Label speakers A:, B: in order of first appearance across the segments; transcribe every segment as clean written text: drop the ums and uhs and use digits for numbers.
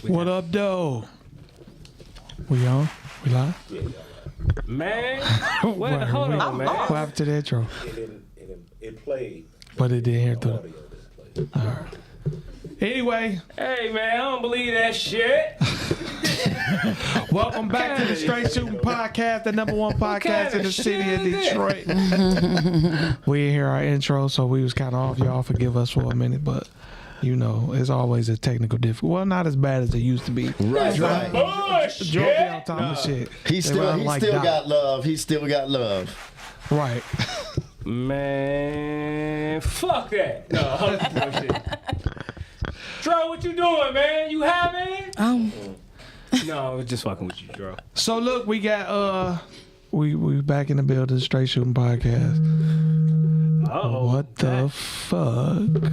A: What up, though? We on? We live?
B: Man, what? Hold on, man.
A: What happened to the intro?
C: It played.
A: But it didn't hear through.
C: Audio display.
A: All right. Anyway.
B: Hey, man, I don't believe that shit.
A: Welcome back to the Str8 Shoot'N podcast, the #1 podcast in the city of Detroit. We didn't hear our intro, so we was kind of off. Y'all forgive us for a minute, but you know, it's always a technical difficulty. Well, not as bad as it used to be.
D: Right.
A: Joe be on top of shit.
D: He still got love. He still got love.
A: Right.
B: Man, fuck that. No, bullshit. Dro, what you doing, man? You having? No, I was just fucking with you, Dro.
A: So look, we got we back in the building, Str8 Shoot'N podcast.
B: Uh-oh.
A: What the fuck?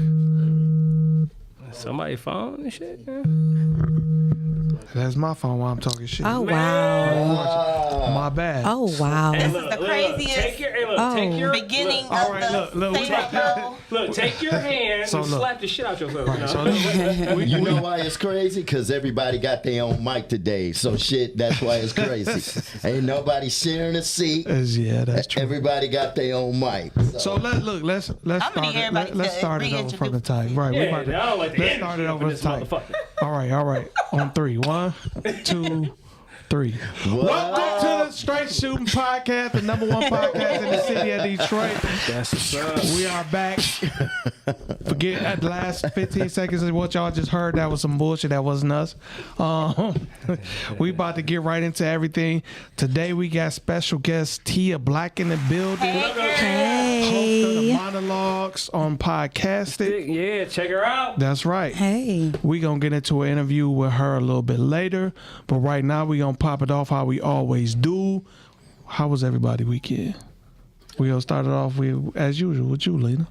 B: Somebody phone and shit, man?
A: That's my phone while I'm talking shit.
E: Oh, wow.
A: My bad.
E: Oh, wow.
B: Hey,
F: This is the craziest
B: Take your
F: beginning
A: All
F: of
A: right,
F: the
A: look,
F: look,
B: take your hand
A: So
B: and
A: look.
B: slap the shit out yourself.
A: Right,
B: you
A: so
B: know?
A: look,
D: You know why it's crazy? Because everybody got their own mic today. So shit, that's why it's crazy. Ain't nobody sharing a seat.
A: yeah, that's true.
D: Everybody got their own mic.
A: So let's start it over from the top. Right,
B: Yeah, I don't like the
A: let's start it
B: energy
A: over
B: of
A: the
B: this
A: top.
B: motherfucker.
A: All right. On 3. 1, 2, 3. Welcome to the Str8 Shoot'N podcast, the #1 podcast in the city of Detroit.
B: That's what's up.
A: We are back. Forget at the last 15 seconds of what y'all just heard. That was some bullshit. That wasn't us. We about to get right into everything. Today we got special guest Tia Black in the building. Host of the monologues on podcasting.
B: Yeah, check her out.
A: That's right.
E: Hey.
A: We gonna get into an interview with her a little bit later, but right now we gonna pop it off how we always do. How was everybody weekend? We gonna start it off with, as usual, with you, Lena.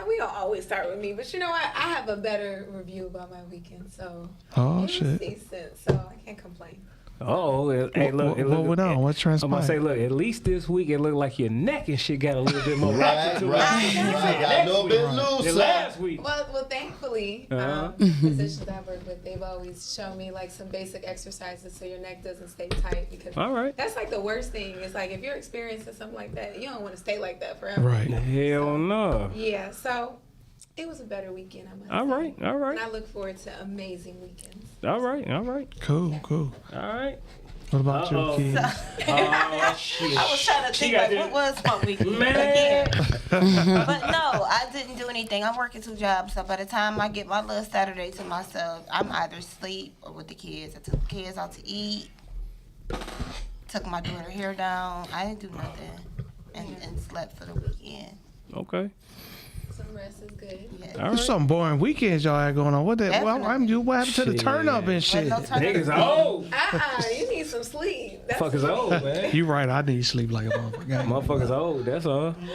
G: We don't always start with me, but you know what? I have a better review about my weekend, so
A: Oh
G: it was
A: shit.
G: decent, so I can't complain.
B: Oh, hey, look.
A: What went on? What transpired?
B: I'm gonna say, look, at least this week it looked like your neck and shit got a little bit more
D: Right.
B: to it.
D: Got a little bit
B: Than
D: loose.
B: last week.
G: Well, thankfully,
B: Uh-huh.
G: physicians I work with, they've always shown me like some basic exercises so your neck doesn't stay tight, because
B: All right.
G: that's like the worst thing. It's like if you're experiencing something like that, you don't want to stay like that forever.
A: Right.
B: Hell no.
G: Yeah, so it was a better weekend, I must
B: All
G: say.
B: right. All right.
G: And I look forward to amazing weekends.
B: All right. All right.
A: Cool.
B: All right.
A: What about your kids?
B: Oh, shit.
F: I was trying to think,
B: got
F: like,
B: that-
F: what was my weekend?
B: Man.
F: Again. But no, I didn't do anything. I'm working 2 jobs, so by the time I get my little Saturday to myself, I'm either asleep or with the kids. I took the kids out to eat, took my daughter hair down. I didn't do nothing, and slept for the weekend.
B: Okay.
G: Some rest is good.
F: Yeah.
B: All
A: There's
B: right.
A: some boring weekends y'all had going on. What happened to the
B: Shit.
A: turn up and shit?
F: Wasn't no turn
B: Niggas
F: up.
B: old.
G: You need some sleep. That's
B: Fuckers old, man.
A: You right. I need sleep like a motherfucker.
B: Motherfuckers old, that's all. You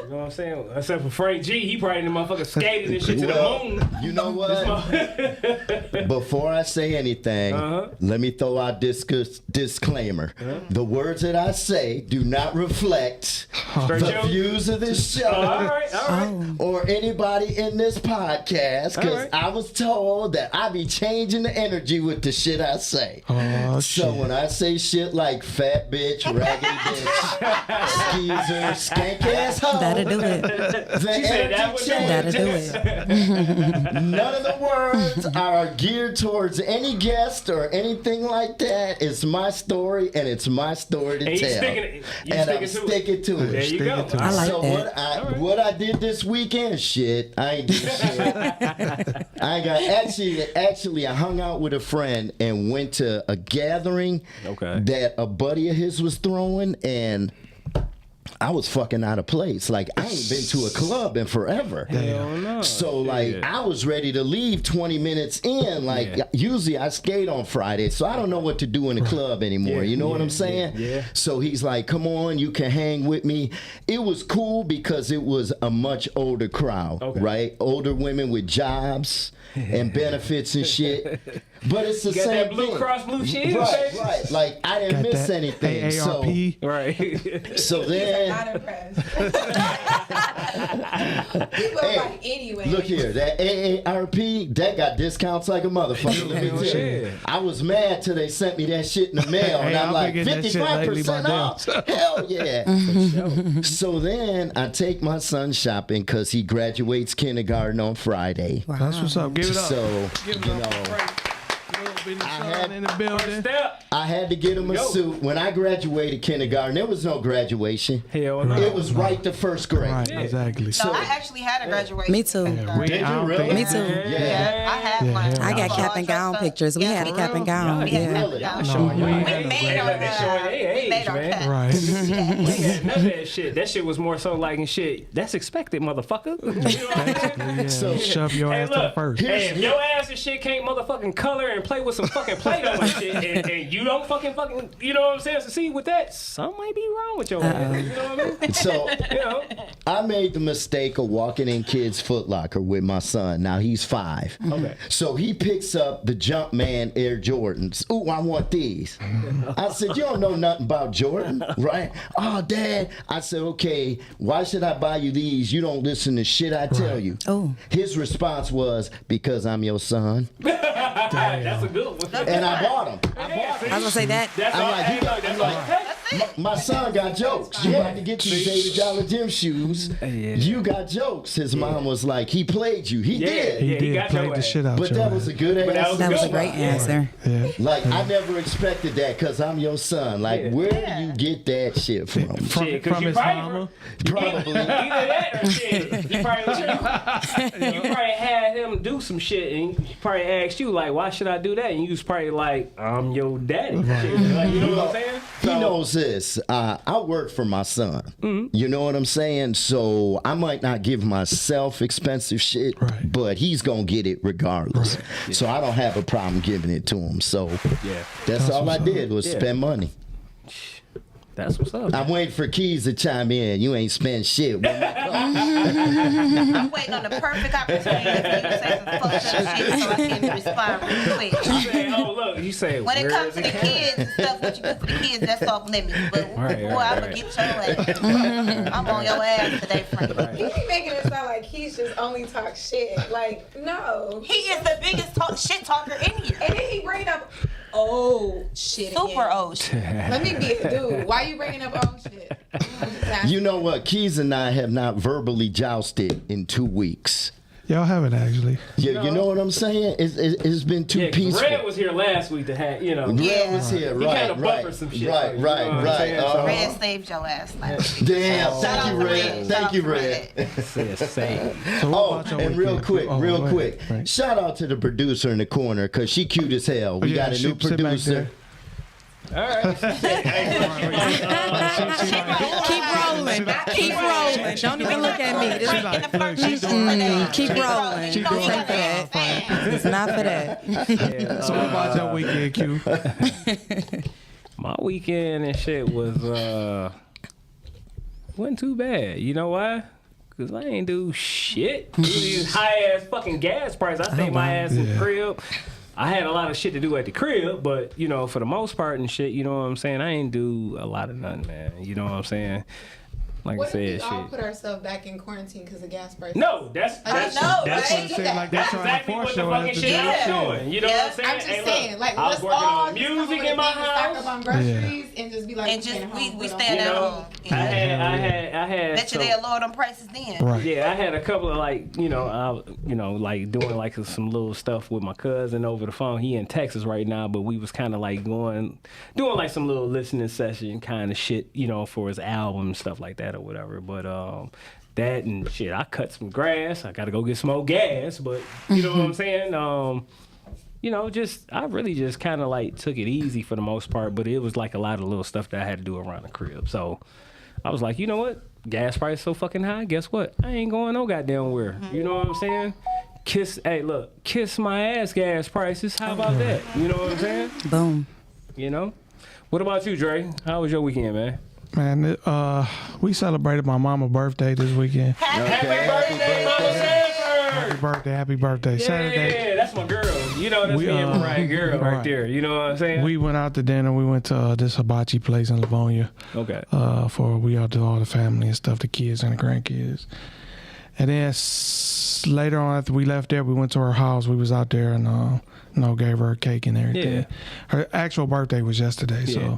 B: know what I'm saying? Except for Frank G, he probably the motherfucker skated and shit to
D: Well,
B: the moon.
D: you know what? Before I say anything, let me throw out disclaimer. The words that I say do not reflect
B: Straight
D: the
B: joke?
D: views of this show.
B: All right.
D: Or anybody in this podcast, because
B: Alright.
D: I was told that I be changing the energy with the shit I say.
A: Oh,
D: So
A: shit.
D: when I say shit like fat bitch, raggedy bitch, skeezer, skank ass hoe,
E: That'll do it.
D: the
B: She said that
D: energy
B: would do
E: That'll
D: changes.
E: do it.
D: None of the words are geared towards any guest or anything like that. It's my story, and it's my story to
B: And you
D: tell.
B: sticking
D: I'm sticking to
B: There
D: it.
B: you go.
A: Sticking to
E: I like
D: So
E: that.
D: what I did this weekend, shit, I ain't did shit. I got actually I hung out with a friend and went to a gathering that a buddy of his was throwing, and I was fucking out of place. Like, I ain't been to a club in forever.
B: Hell no.
D: So, like, I was ready to leave 20 minutes in. Like, usually I skate on Friday, so I don't know what to do in the club anymore. You know what I'm saying?
B: Yeah.
D: So he's like, come on, you can hang with me. It was cool because it was a much older crowd, right? Older women with jobs and benefits and shit. But it's the
B: You got
D: same
B: that Blue
D: thing.
B: Cross Blue Shield,
D: Right,
B: baby?
D: right. Like, I didn't
A: Got
D: miss
A: that
D: anything.
A: AARP.
B: Right.
D: So then,
G: Not impressed. People are like, anyway.
D: Look here, that AARP, that got discounts like a motherfucker. Let me tell you. I was mad till they sent me that shit in the mail, and I'm like, 55% off. Hell yeah. So then I take my son shopping because he graduates kindergarten on Friday.
A: Wow. That's what's up. Give it up.
D: So,
A: Give it up.
D: I had to get him a suit. When I graduated kindergarten, there was no graduation.
B: Hell no.
D: It was right to first grade.
A: Right, exactly.
F: So I actually had a graduation.
E: Me too.
D: Did you really?
E: Me too.
F: Yeah, I had one.
E: I got cap and gown pictures. We had a cap and gown. Yeah.
D: Really?
F: We made our cut.
A: Right.
B: We had none of that shit. That shit was more so like and shit. That's expected, motherfucker. You know what I'm saying?
A: So shove your ass to the first.
B: Hey, if your ass and shit can't motherfucking color and play with some fucking Play-Doh and shit, and you don't fucking, you know what I'm saying? So see, with that, something might be wrong with your ass. You know what I mean?
D: So,
B: you know,
D: I made the mistake of walking in Kids Foot Locker with my son. Now he's 5.
B: Okay.
D: So he picks up the Jumpman Air Jordans. Ooh, I want these. I said, you don't know nothing about Jordan, right? Oh, Dad. I said, okay, why should I buy you these? You don't listen to shit I tell you.
E: Oh.
D: His response was, because I'm your son.
B: that's a good one.
D: And I bought them.
E: I was gonna say that.
B: That's
D: I'm like, my son got jokes. You about to get these $80 gym shoes. You got jokes. His mom was like, he played you. He did.
A: He did
B: got
A: play the shit out.
D: But that was a good answer.
E: That was a great answer.
A: Yeah.
D: Like, I never expected that because I'm your son. Like, where do you get that shit from?
A: From his mama.
D: Probably.
B: Either that or shit. You probably had him do some shit and he probably asked you, like, why should I do that? And you was probably like, I'm your daddy. Like, you know what I'm saying?
D: He knows this. I work for my son. You know what I'm saying? So I might not give myself expensive shit, but he's going to get it regardless. So I don't have a problem giving it to him. So that's all I did was spend money.
B: That's what's up.
D: I'm waiting for Keys to chime in. You ain't spend shit.
F: I'm waiting on the perfect opportunity for you to say some fucked up shit so I can respond real quick.
B: Saying, oh, look, you say,
F: when it comes to the kids and stuff, what you do for the kids, that's off limits. But boy, I'm gonna get your ass. I'm on your ass today, Frank.
G: You be making it sound like he's just only talk shit. Like, no.
F: He is the biggest shit talker in here.
G: And then he bring up old shit.
F: Super
G: again.
F: old shit.
G: Let me be a dude. Why you bringing up old shit?
D: You know what? Keys and I have not verbally jousted in 2 weeks.
A: Y'all haven't actually.
D: Yeah, you know what I'm saying? It's been too peaceful.
B: Red was here last week to have, you know.
D: Red was here,
B: He
D: right,
B: kind of buffered some shit.
D: right.
F: Red saved your ass last week.
D: Damn,
F: Shout
D: thank
F: out
D: you,
F: to
D: Red. Thank you, Red.
A: So what
D: Oh,
A: about your
D: and real
A: weekend?
D: quick,
A: Right.
D: shout out to the producer in the corner because she cute as hell. We got a new
A: sit back
D: producer.
A: there.
B: All right.
E: Keep rolling. Keep rolling. Don't even look at me.
A: She like, look, she doing
E: Keep rolling.
A: She
E: This
A: doing
E: ain't for that. It's not for that.
A: So what about your weekend, Q?
B: My weekend and shit was wasn't too bad. You know why? Cause I ain't do shit. These high ass fucking gas prices. I think my ass in the crib. I had a lot of shit to do at the crib, but you know, for the most part and shit, you know what I'm saying? I ain't do a lot of nothing, man. You know what I'm saying? Like
G: What
B: I said,
G: if we all
B: shit.
G: put ourselves back in quarantine because of gas prices?
B: No, that's
F: That's
A: What I'm saying, like
B: That's
A: that's
B: exactly what the fucking shit I was doing. You know what I'm saying?
G: I'm just
B: Hey, look,
G: saying, like,
B: I was
G: let's
B: working
G: all
B: on
G: just come
B: music
G: up
B: in my
G: with a thing to stock
B: house.
G: up on groceries and just be like,
F: And just we
G: put
F: stand
G: on.
F: at
B: You know,
F: home.
B: I had.
F: Bet you they'll lower them prices then.
A: Right.
B: Yeah, I had a couple of like, like doing like some little stuff with my cousin over the phone. He in Texas right now, but we was kind of like doing like some little listening session kind of shit, you know, for his album and stuff like that or whatever. But that and shit, I cut some grass. I got to go get some more gas, but you know what I'm saying? You know, I really just kind of like took it easy for the most part, but it was like a lot of little stuff that I had to do around the crib. So I was like, you know what? Gas price so fucking high. Guess what? I ain't going no goddamn where. You know what I'm saying? Kiss my ass gas prices. How about that? You know what I'm saying?
E: Boom.
B: You know? What about you, Dre? How was your weekend, man?
A: Man, we celebrated my mama's birthday this weekend.
B: Happy birthday, Mama Sanford!
A: Happy birthday. Saturday.
B: Yeah, that's my girl. You know, that's me and Mariah girl right there. You know what I'm saying?
A: We went out to dinner. We went to this hibachi place in Livonia.
B: Okay.
A: We out to all the family and stuff, the kids and the grandkids. And then later on, after we left there, we went to her house. We was out there and gave her a cake and everything.
B: Yeah.
A: Her actual birthday was yesterday,
B: Yeah.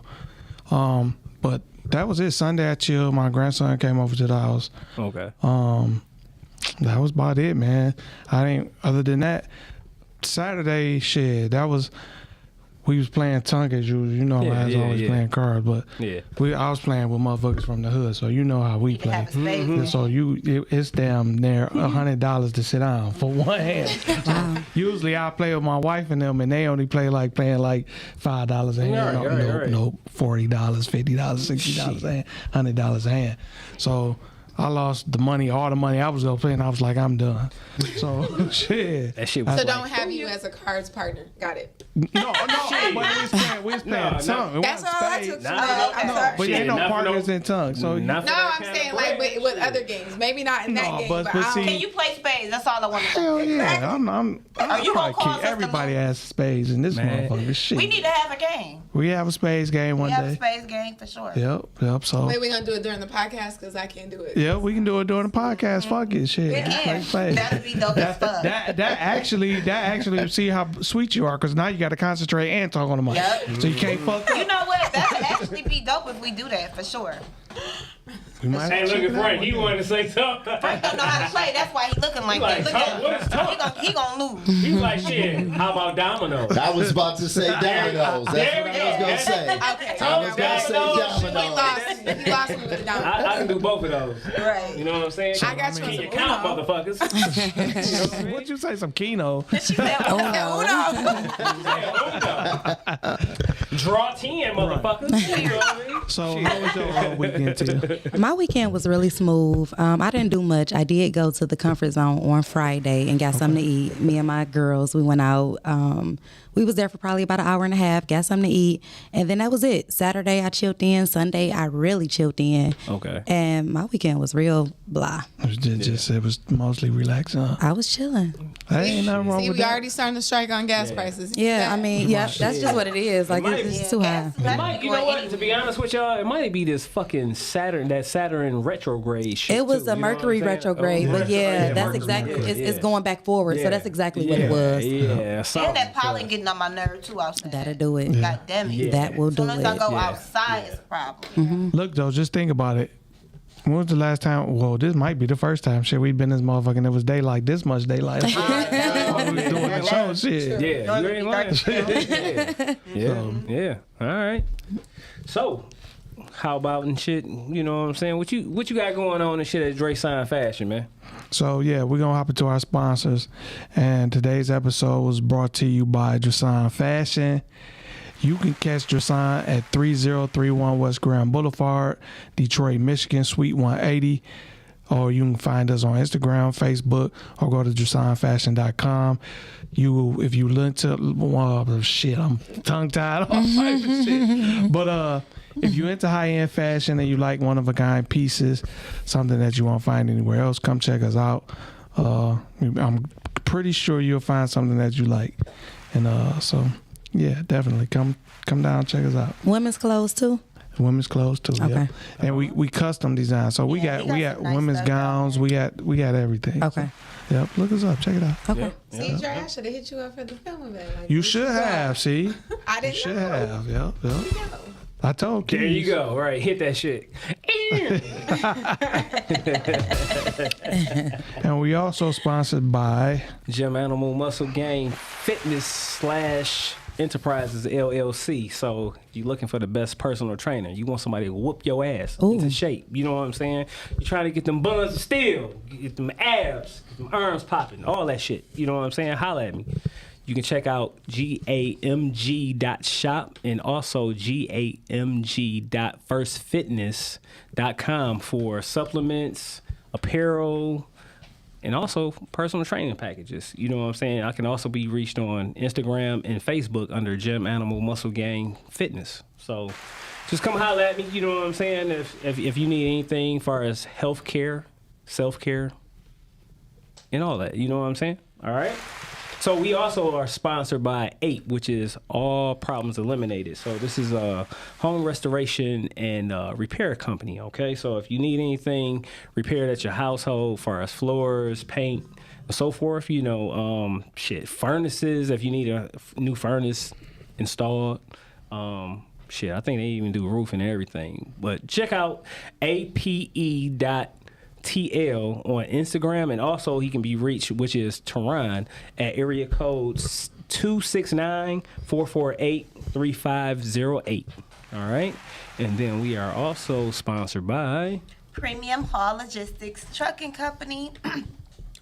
A: so but that was it. Sunday I chilled. My grandson came over to the house.
B: Okay.
A: That was about it, man. Other than that, Saturday shit, we was playing tongue as usual. You know, I was always playing cards, but I was playing with motherfuckers from the hood, so you know how we play.
F: Have a space.
A: So it's damn near $100 to sit down for one hand. Usually I play with my wife and them, and they only playing like $5 a hand. Nope, $40, $50, $60 a hand, $100 a hand. So I lost the money, all the money I was gonna play, and I was like, I'm done. So shit.
B: That shit was
G: So don't have you as a cards partner. Got it.
A: No, but we was playing tongue.
G: That's all I took.
A: But ain't no partners in tongue. So
G: No, I'm saying like with other games. Maybe not in that game, but I don't.
F: Can you play spades? That's all I want to
A: hell
F: know.
A: yeah, I'm
F: you gonna
A: probably
F: cause us
A: kick
F: to
A: everybody
F: lose?
A: has spades in this motherfucker. Shit.
F: We need to have a game.
A: We have a spades game one
F: We have a
A: day.
F: spades game for sure.
A: Yep. So
G: Wait, we gonna do it during the podcast because I can't do it.
A: yeah, we can do it during the podcast. Fuck it, shit.
F: We
A: Play
F: can.
A: spades.
F: That'd be dope as fuck.
A: That actually see how sweet you are, because now you got to concentrate and talk on the mic.
F: Yep.
A: So you can't fuck up.
F: You know what? That'd actually be dope if we do that for sure.
A: We might
B: Hey, look at Frank. He wanted to say something.
F: Frank don't know how to play. That's why he looking like that. Look at
B: what is talk?
F: him. He gonna lose.
B: He's like, shit, how about dominoes?
D: I was about to say dominoes. That's
B: There
D: what
B: we
D: I was
B: go.
D: gonna say.
G: Okay.
D: I was gonna say dominoes.
G: He lost me with the domino.
B: I can do both of those.
F: Right.
B: You know what I'm saying?
G: I got you
B: Can
G: on
B: you
G: some
B: count,
G: Uno.
B: motherfuckers?
A: What'd you say? Some Keno?
F: She said,
B: Draw 10, motherfuckers. You know what I mean?
A: So how was your weekend too?
E: My weekend was really smooth. I didn't do much. I did go to the comfort zone on Friday and got something to eat. Me and my girls, we went out. We was there for probably about an hour and a half, got something to eat, and then that was it. Saturday I chilled in. Sunday I really chilled in.
B: Okay.
E: And my weekend was real blah.
A: It was mostly relaxing.
E: I was chilling.
A: Hey, ain't nothing wrong
G: See,
A: with
G: we
A: that.
G: already starting to strike on gas prices.
E: Yeah, I mean, yeah, that's just what it is. Like it's just too high.
B: You know what? To be honest with y'all, it might be this fucking Saturn retrograde shit.
E: It was
B: too,
E: a
B: you know what I'm
E: Mercury
B: saying?
E: retrograde, but yeah, that's exactly it's going back forward. So that's exactly what it was.
B: Yeah,
F: and that pollen getting on my nerve too outside.
E: That'll do it.
F: God damn it.
E: That will
F: As
E: do
F: soon as I
E: it.
F: go outside, it's a problem.
A: Look though, just think about it. When was the last time? Well, this might be the first time. Shit, we've been in this motherfucker and it was daylight. This much daylight. We was doing the show. Shit.
B: Yeah, you ain't lying. Yeah. All right. So, how about and shit? You know what I'm saying? What you got going on and shit at Str8 Fashion, man?
A: So yeah, we're gonna hop into our sponsors, and today's episode was brought to you by Str8 Fashion. You can catch Str8 at 3031 West Grand Boulevard, Detroit, Michigan, Suite 180. Or you can find us on Instagram, Facebook, or go to Str8Fashion.com. If you into shit, I'm tongue tied on type of shit. But if you into high end fashion and you like one of a kind pieces, something that you won't find anywhere else, come check us out. I'm pretty sure you'll find something that you like, and so yeah, definitely come down, check us out.
E: Women's clothes too.
A: Women's clothes too.
E: Okay.
A: Yep. And we custom design. So we got
F: some nice
A: women's
F: stuff
A: gowns. We got everything.
E: Okay.
A: So, yep. Look us up. Check it out.
E: Okay.
G: See, Dre, I should have hit you up for the film event. Like,
A: You should have. See.
G: I
A: You
G: didn't
A: should
G: know.
A: have. Yep. Yep. I told Keys.
B: There you go. Right, hit that shit.
A: And we also sponsored by
B: Gym Animal Muscle Gang Fitness / Enterprises LLC. So you're looking for the best personal trainer. You want somebody to whoop your ass into shape. You know what I'm saying? You're trying to get them buns of steel, get them abs, get them arms popping, all that shit. You know what I'm saying? Holla at me. You can check out gamg.shop and also gamg.firstfitness.com for supplements, apparel, and also personal training packages. You know what I'm saying? I can also be reached on Instagram and Facebook under Gym Animal Muscle Gang Fitness. So just come holler at me. You know what I'm saying? If you need anything as far as health care, self-care, and all that. You know what I'm saying? All right? So we also are sponsored by 8, which is All Problems Eliminated. So this is a home restoration and repair company, okay? So if you need anything repaired at your household, far as floors, paint, and so forth, furnaces, if you need a new furnace installed, I think they even do roofing and everything. But check out ape.tl on Instagram, and also he can be reached, which is Tehran, at area code 269-448-3508. All right, and then we are also sponsored by
F: Premium Haul Logistics Trucking Company.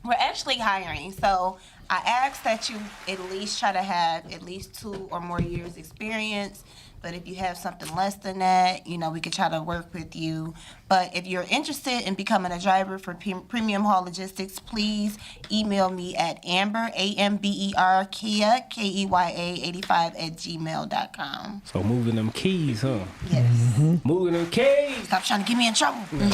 F: We're actually hiring, so I ask that you at least try to have at least 2 or more years experience. But if you have something less than that, we could try to work with you. But if you're interested in becoming a driver for Premium Haul Logistics, please email me at Amber, AMBER, Kia, KEYA 85@gmail.com.
B: So moving them keys, huh?
F: Yes.
B: Moving them keys.
F: Stop trying to get me in trouble.
B: And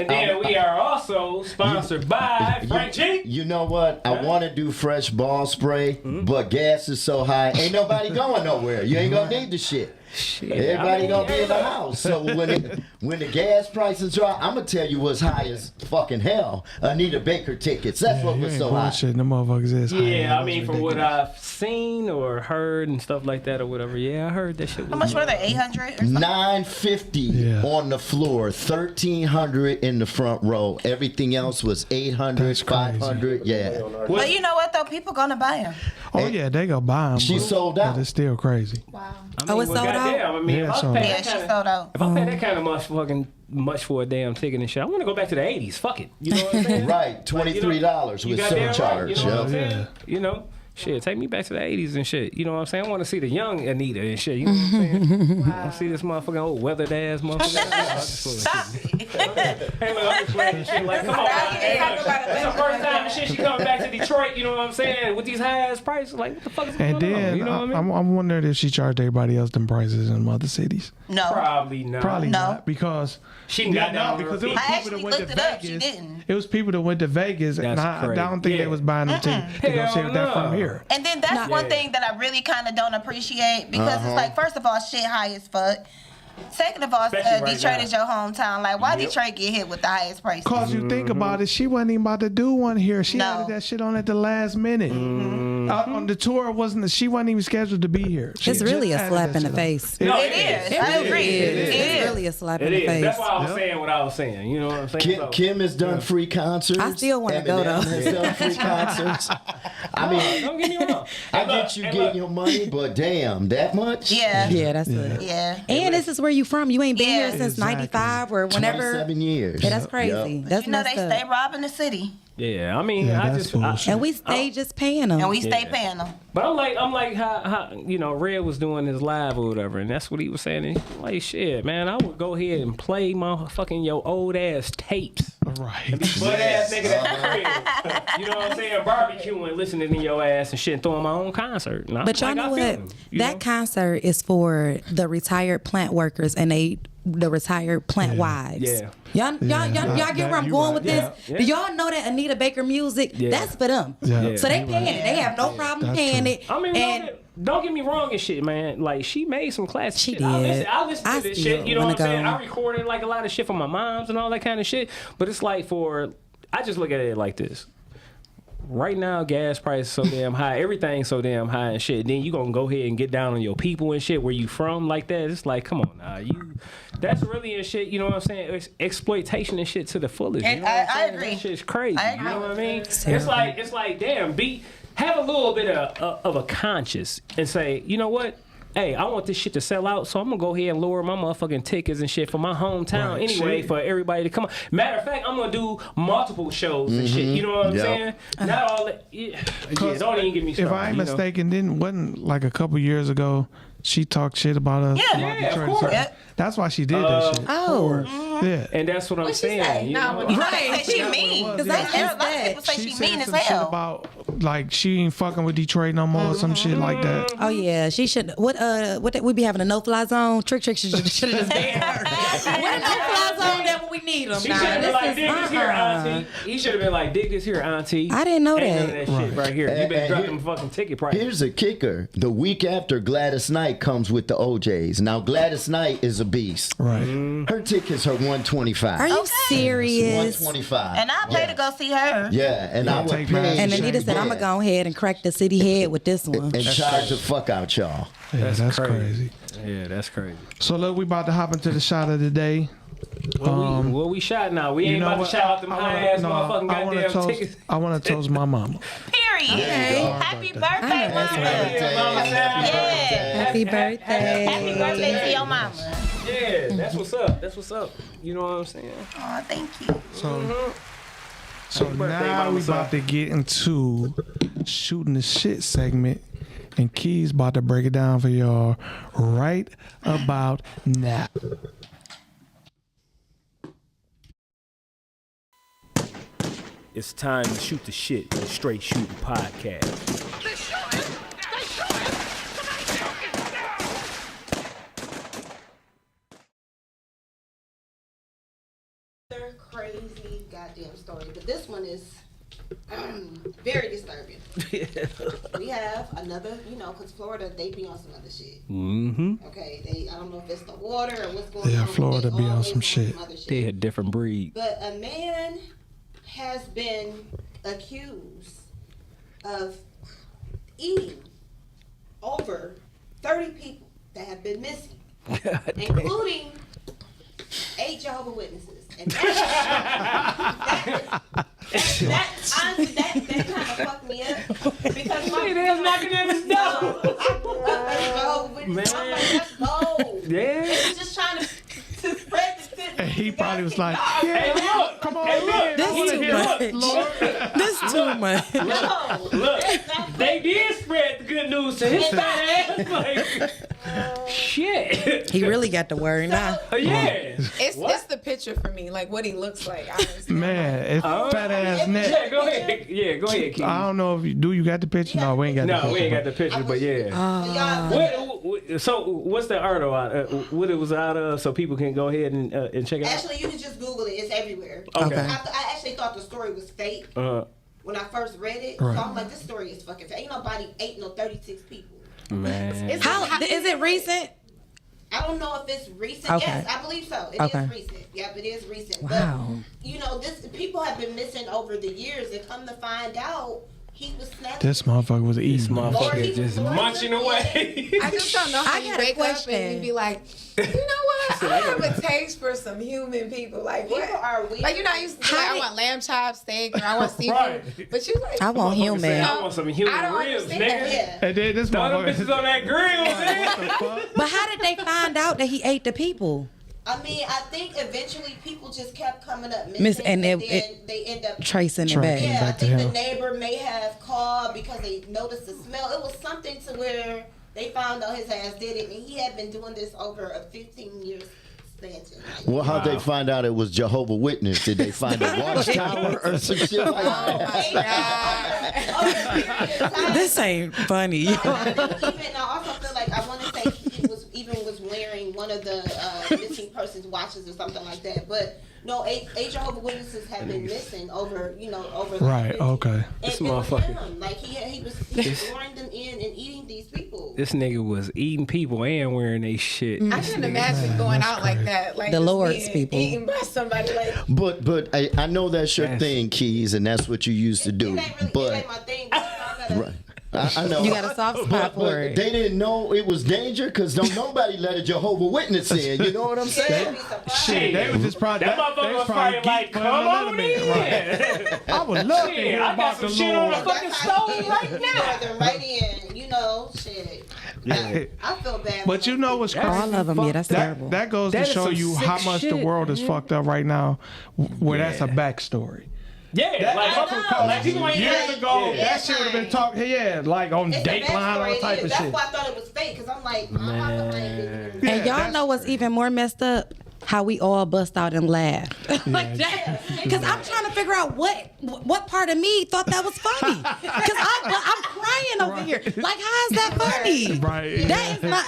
B: then we are also sponsored by Frank G.
D: You know what? I want to do fresh ball spray, but gas is so high. Ain't nobody going nowhere. You ain't gonna need the shit. Everybody gonna be in the house. So when the gas prices drop, I'm gonna tell you what's high as fucking hell. Anita Baker tickets. That's what was so high.
A: Bullshit, them motherfuckers is high.
B: Yeah, I mean, from what I've seen or heard and stuff like that or whatever, I heard that shit was.
F: How much were they? 800 or something?
D: $950 on the floor, $1,300 in the front row. Everything else was $800, $500. Yeah.
F: But you know what though? People gonna buy them.
A: Oh yeah, they go buy them.
D: She sold out.
A: But it's still crazy.
G: Wow.
B: I mean,
E: it's sold out?
B: I mean,
A: Yeah,
B: if I
A: sold
B: pay
A: out.
F: Yeah,
B: that
F: she
B: kinda,
F: sold out.
B: if I pay that kind of much for a damn ticket and shit, I want to go back to the 80s. Fuck it. You know what I'm saying?
D: Right, $23 with
B: goddamn
D: surcharge.
B: Right, you know what I'm
A: Yeah.
B: saying? Shit, take me back to the 80s and shit. You know what I'm saying? I want to see the young Anita and shit. You know what I'm saying? I want to see this motherfucking old weathered ass motherfucker.
F: Stop it.
B: Hey, look, I'm just playing shit. Like, come on, man. Hey, look, it's the first time and shit she coming back to Detroit. You know what I'm saying? With these high ass prices, like, what the fuck is going
A: And
B: on?
A: then
B: You know what I mean?
A: I'm wondering if she charged everybody else them prices in other cities.
F: No.
B: Probably not.
A: Probably
F: No.
A: not, because
B: She got down
A: because it was
F: I
A: people
F: actually
A: that went to
F: looked it up. She
A: Vegas.
F: didn't.
A: It was people that went to Vegas, and
B: That's
A: I
B: crazy.
A: don't think
B: Yeah.
A: they was buying them to go
B: Hell
A: see that from
B: no.
A: here.
F: And then that's one thing that I really kind of don't appreciate because it's like, first of all, shit high as fuck. Second of all,
B: Especially right
F: Detroit
B: now.
F: is your hometown. Like, why Detroit get hit with the highest prices?
A: Cause you think about it, she wasn't even about to do one here. She
F: No.
A: added that shit on at the last minute. On the tour, she wasn't even scheduled to be here. She
E: It's really
A: just
E: a
A: added
E: slap
A: that
E: in the
A: shit on.
E: face.
B: No,
F: It is. I agree.
E: It's really a slap
B: It
E: in the
B: is.
E: face.
B: That's why I was saying what I was saying. You know what I'm saying?
D: Kim,
B: So-
D: Kim has done free concerts.
E: I still wanna go,
D: Eminem
E: though.
D: has done free concerts. I mean,
B: Don't get me wrong.
D: I get you getting your money, but damn, that much?
F: Yeah.
E: Yeah, that's it.
F: Yeah.
E: And this is where you from. You ain't been
F: Yeah.
E: here since
A: Exactly.
E: 95 or whenever.
D: 27 years.
E: Yeah, that's crazy.
D: Yep.
E: That's
F: You know,
E: messed
F: they
E: up.
F: stay robbing the city.
B: Yeah, I mean,
A: Yeah,
B: I
A: that's
B: just,
A: bullshit.
E: And we stay just paying them.
F: And we stay
B: Yeah.
F: paying them.
B: but I'm like how Red was doing his live or whatever, and that's what he was saying. And he's like, shit, man, I would go ahead and play my fucking your old ass tapes.
A: Right.
B: Butt ass nigga at the crib. You know what I'm saying? Barbecuing, listening to your ass and shit, and throwing my own concert. And I'm
E: But y'all
B: like,
E: know
B: I
E: what?
B: feel him, you
E: That
B: know?
E: concert is for the retired plant workers and the retired plant wives.
B: Yeah.
E: Y'all get where I'm
A: you
E: going
A: right.
E: with
B: Yeah.
E: this? Do y'all know that Anita Baker music?
B: Yeah.
E: That's for them.
A: Yeah.
E: So they paying it. They have no problem
A: That's
E: paying
A: true.
E: it.
B: I mean,
E: and
B: don't get me wrong and shit, man. Like, she made some classic
E: She
B: shit.
E: did.
B: I listen
E: I
B: to this
E: still
B: shit. You know what I'm
E: wanna
B: saying?
E: go.
B: I recorded like a lot of shit for my moms and all that kind of shit. But it's like I just look at it like this. Right now, gas prices so damn high. Everything's so damn high and shit. Then you gonna go ahead and get down on your people and shit. Where you from like that? It's like, come on now. That's really and shit. You know what I'm saying? It's exploitation and shit to the fullest.
F: And
B: you know what I'm
F: I
B: saying?
F: agree.
B: That shit's crazy.
F: I
B: You
F: agree.
B: know what I mean?
E: terrible.
B: It's like, damn, have a little bit of a conscience and say, you know what? Hey, I want this shit to sell out, so I'm gonna go ahead and lower my motherfucking tickets and shit for my hometown
A: Right,
B: anyway,
A: shit.
B: for everybody to come on. Matter of fact, I'm gonna do multiple shows and shit. You know what I'm
D: Yep.
B: saying? Not all that. Yeah, don't even get me started.
A: If I ain't
B: you know?
A: mistaken, wasn't like a couple years ago, she talked shit about us.
F: Yeah.
A: about
B: Yeah, of
A: Detroit.
B: course.
F: Yeah.
A: That's why she did that shit.
E: Oh,
A: Yeah.
B: And that's what I'm
G: What'd she
B: saying.
G: say?
B: You
G: Nah,
B: know?
G: when you
F: Right. Say she mean.
A: was,
F: Because
A: yeah.
F: a lot of people say she
A: said
F: mean as
A: some shit
F: hell.
A: about like she ain't fucking with Detroit no more, or some shit like that.
E: oh yeah. She should. What we be having a no-fly zone? Trick should have just banned her. What a no-fly zone that when we need them
B: He
E: now.
B: should have been like,
E: This
B: dig
E: is
B: this here, auntie. He should have been like, dig this here, auntie.
E: I didn't know
B: Ain't none
E: that.
B: of that shit right here. You better
D: And
B: drop
D: here-
B: them fucking ticket price.
D: Here's a kicker. The week after, Gladys Knight comes with the OJs. Now, Gladys Knight is a beast.
A: Right.
D: Her tickets are $125.
E: Are you
F: Okay.
E: serious?
D: $125.
F: And I'll pay to go see her.
D: Yeah, and I would
A: take
D: pay.
A: mine.
E: And Anita said, I'm going to go ahead and crack the city head with this one.
D: and charge the fuck out y'all.
A: Yeah, that's crazy.
B: Yeah, that's crazy.
A: So look, we about to hop into the shot of the day.
B: What we shot now? We
A: You
B: ain't
A: know
B: about
A: what?
B: to shout out them high ass motherfucking
A: I wanna
B: goddamn
A: toast.
B: tickets.
A: I want to toast my mama.
F: Period. Happy birthday,
E: I know that's
F: mama.
E: right.
F: Yeah.
E: Happy birthday.
F: Happy birthday to your mama.
B: Yeah, that's what's up. That's what's up. You know what I'm saying?
F: Oh, thank you.
A: So
B: Happy birthday,
A: now
B: mama,
A: we about to get into shooting the shit segment, and Key's about to break it down for y'all right about now.
B: It's time to shoot the shit. The Straight Shootin' podcast.
F: Crazy goddamn story, but this one is very disturbing. We have another, because Florida, they be on some other shit.
B: Mm-hmm.
F: Okay, I don't know if it's the water or what's going on.
A: Yeah,
F: but
A: Florida
F: they
A: be on
F: always
A: some shit.
F: other
B: They a different breed.
F: But a man has been accused of eating over 30 people that have been missing, including 8 Jehovah's Witnesses. And that honestly, that kind of fucked me up because my
B: knocking at his door.
F: Jehovah's Witnesses. I'm like, let's go.
B: Yeah.
F: He's just trying to spread the shit.
A: And he probably was like,
B: Hey, look.
A: come on,
B: Hey,
A: man.
E: This
A: I wanna
E: too
A: hear
E: much.
A: it.
E: This too much.
F: No,
B: Look,
F: that's not
B: they did spread the good news to his fat ass. Like, shit.
E: He really got the word now.
B: Yeah.
G: It's the picture for me, like what he looks like. Honestly.
A: Man, it's fat ass neck.
B: Yeah, go ahead. Yeah, go ahead, Keith.
A: I don't know if you got the picture. No, we ain't got the picture.
B: No, we ain't got the picture, but yeah. So what's the article out? What it was out of, so people can go ahead and check it out.
F: Actually, you can just Google it. It's everywhere.
B: Okay.
F: I actually thought the story was fake when I first read it.
A: Right.
F: So I'm like, this story is fucking fake. Ain't nobody ate no 36 people.
B: Man.
E: How is it recent?
F: I don't know if it's recent.
E: Okay.
F: Yes, I believe so. It is recent. Yep, it is recent.
E: Wow.
F: But, this people have been missing over the years, and come to find out, he was snatched.
A: This motherfucker was eating.
B: Motherfucker just munching away.
G: I just don't know how
E: I
G: you
E: got a
G: wake up
E: question.
G: and you be like, you know what? I have a taste for some human people. Like what?
F: People are weird.
G: Like I used to be like, I want lamb chops, steak, or I want seafood.
B: Right.
G: But you like,
E: I want human.
B: I want some human
G: I don't
B: ribs,
G: understand.
B: nigga.
F: Yeah.
A: And then this
B: Throw them bitches
A: motherfucker.
B: on that grill, man.
E: But how did they find out that he ate the people?
F: I mean, I think eventually people just kept coming up missing,
E: And
F: and
E: it-
F: they end up
E: Tracing it
A: Tracing.
E: back.
F: Yeah, I
A: back to
F: think the
A: him.
F: neighbor may have called because they noticed the smell. It was something to where they found out his ass did it, and he had been doing this over a 15-year expansion.
D: Well, how'd they find out it was Jehovah's Witness? Did they find a watchtower or some shit like that?
E: This ain't funny.
F: Even I also feel like I want to say he was wearing one of the missing persons watches or something like that, but. No, 8 Jehovah's Witnesses have been missing over
A: Right,
F: 50.
A: okay.
F: And
B: This
F: it was
B: motherfucker.
F: him. Like he was luring them in and eating these people.
B: This nigga was eating people and wearing they shit.
G: I couldn't imagine going out like that. Like
E: The
G: just
E: Lord's
G: being
E: people.
G: eaten by somebody. Like
D: But I know that's your thing, Keys, and that's what you used to do.
F: It ain't really, it
D: But
F: ain't my thing. But I gotta,
D: right. I know.
E: You got a soft spot for it.
D: They didn't know it was danger because nobody let a Jehovah's Witness in. You know what I'm
F: I'd
D: saying?
F: be surprised.
A: Shit, they was just probably
B: That motherfucker was probably like, come on in.
A: Right. I would love to
B: Shit,
A: hear
B: I got
A: about
B: some
A: the
B: shit on the
A: Lord.
B: fucking
F: That's how
B: stove
F: you
B: right
F: lure
B: now.
F: them right in, shit.
A: Yeah.
F: I feel bad.
A: But you know what's crazy?
E: All of them, yeah, that's terrible.
A: That goes
B: That
A: to
B: is
A: show
B: some
A: you
B: sick
A: how much the
B: shit,
A: world is
B: man.
A: fucked up right now, where that's a backstory.
B: Yeah, like people ain't
A: Years ago, that shit would have been talking, like on
F: It's a
A: Dateline, all
F: backstory.
A: type of
F: That's
A: shit.
F: why I thought it was fake. Cause I'm like,
E: And
A: Yeah,
E: y'all
A: that's
E: know what's even more messed up? How we all bust out and laugh. Like that. Because I'm trying to figure out what part of me thought that was funny. Because I'm crying over here. Like, how is that funny?
A: Right.
E: That is not.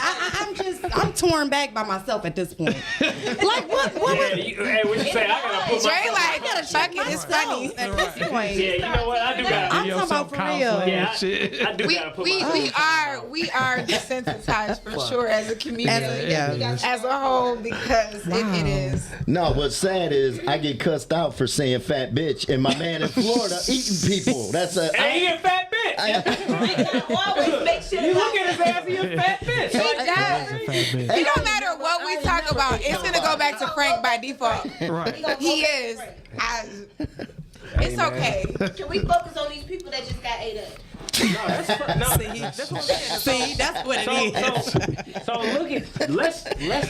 E: I'm torn back by myself at this point. Like, what?
B: Hey, what you say? I gotta put
G: Dre
B: my.
G: like, fuck it, it's funny.
E: At this point.
B: Yeah, you know what? I do gotta.
E: I'm talking about for real.
B: Yeah,
A: Shit.
B: I do
G: We,
B: gotta put
G: we,
B: my.
G: we are desensitized for sure as a community,
E: Yeah.
G: as a whole, because it is.
D: No, what's sad is I get cussed out for saying fat bitch, and my man in Florida eating people. That's a.
B: Hey, he a fat bitch.
F: Always make sure
B: You look at his ass, he a fat bitch.
G: It don't matter what we talk about. It's gonna go back to Frank by default.
A: Right.
G: He is. It's okay.
F: Can we focus on these people that just got ate up?
E: See, that's what it is.
B: So look at let's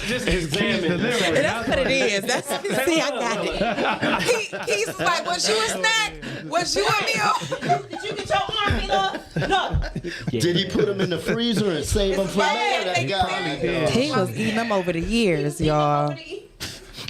B: just examine.
E: That's what it is. That's see, I got it.
G: He's like, was you a snack? Was you a meal?
F: Did you get your arm beat off? No.
D: Did he put them in the freezer and save them for later? That guy.
E: He was eating them over the years, y'all.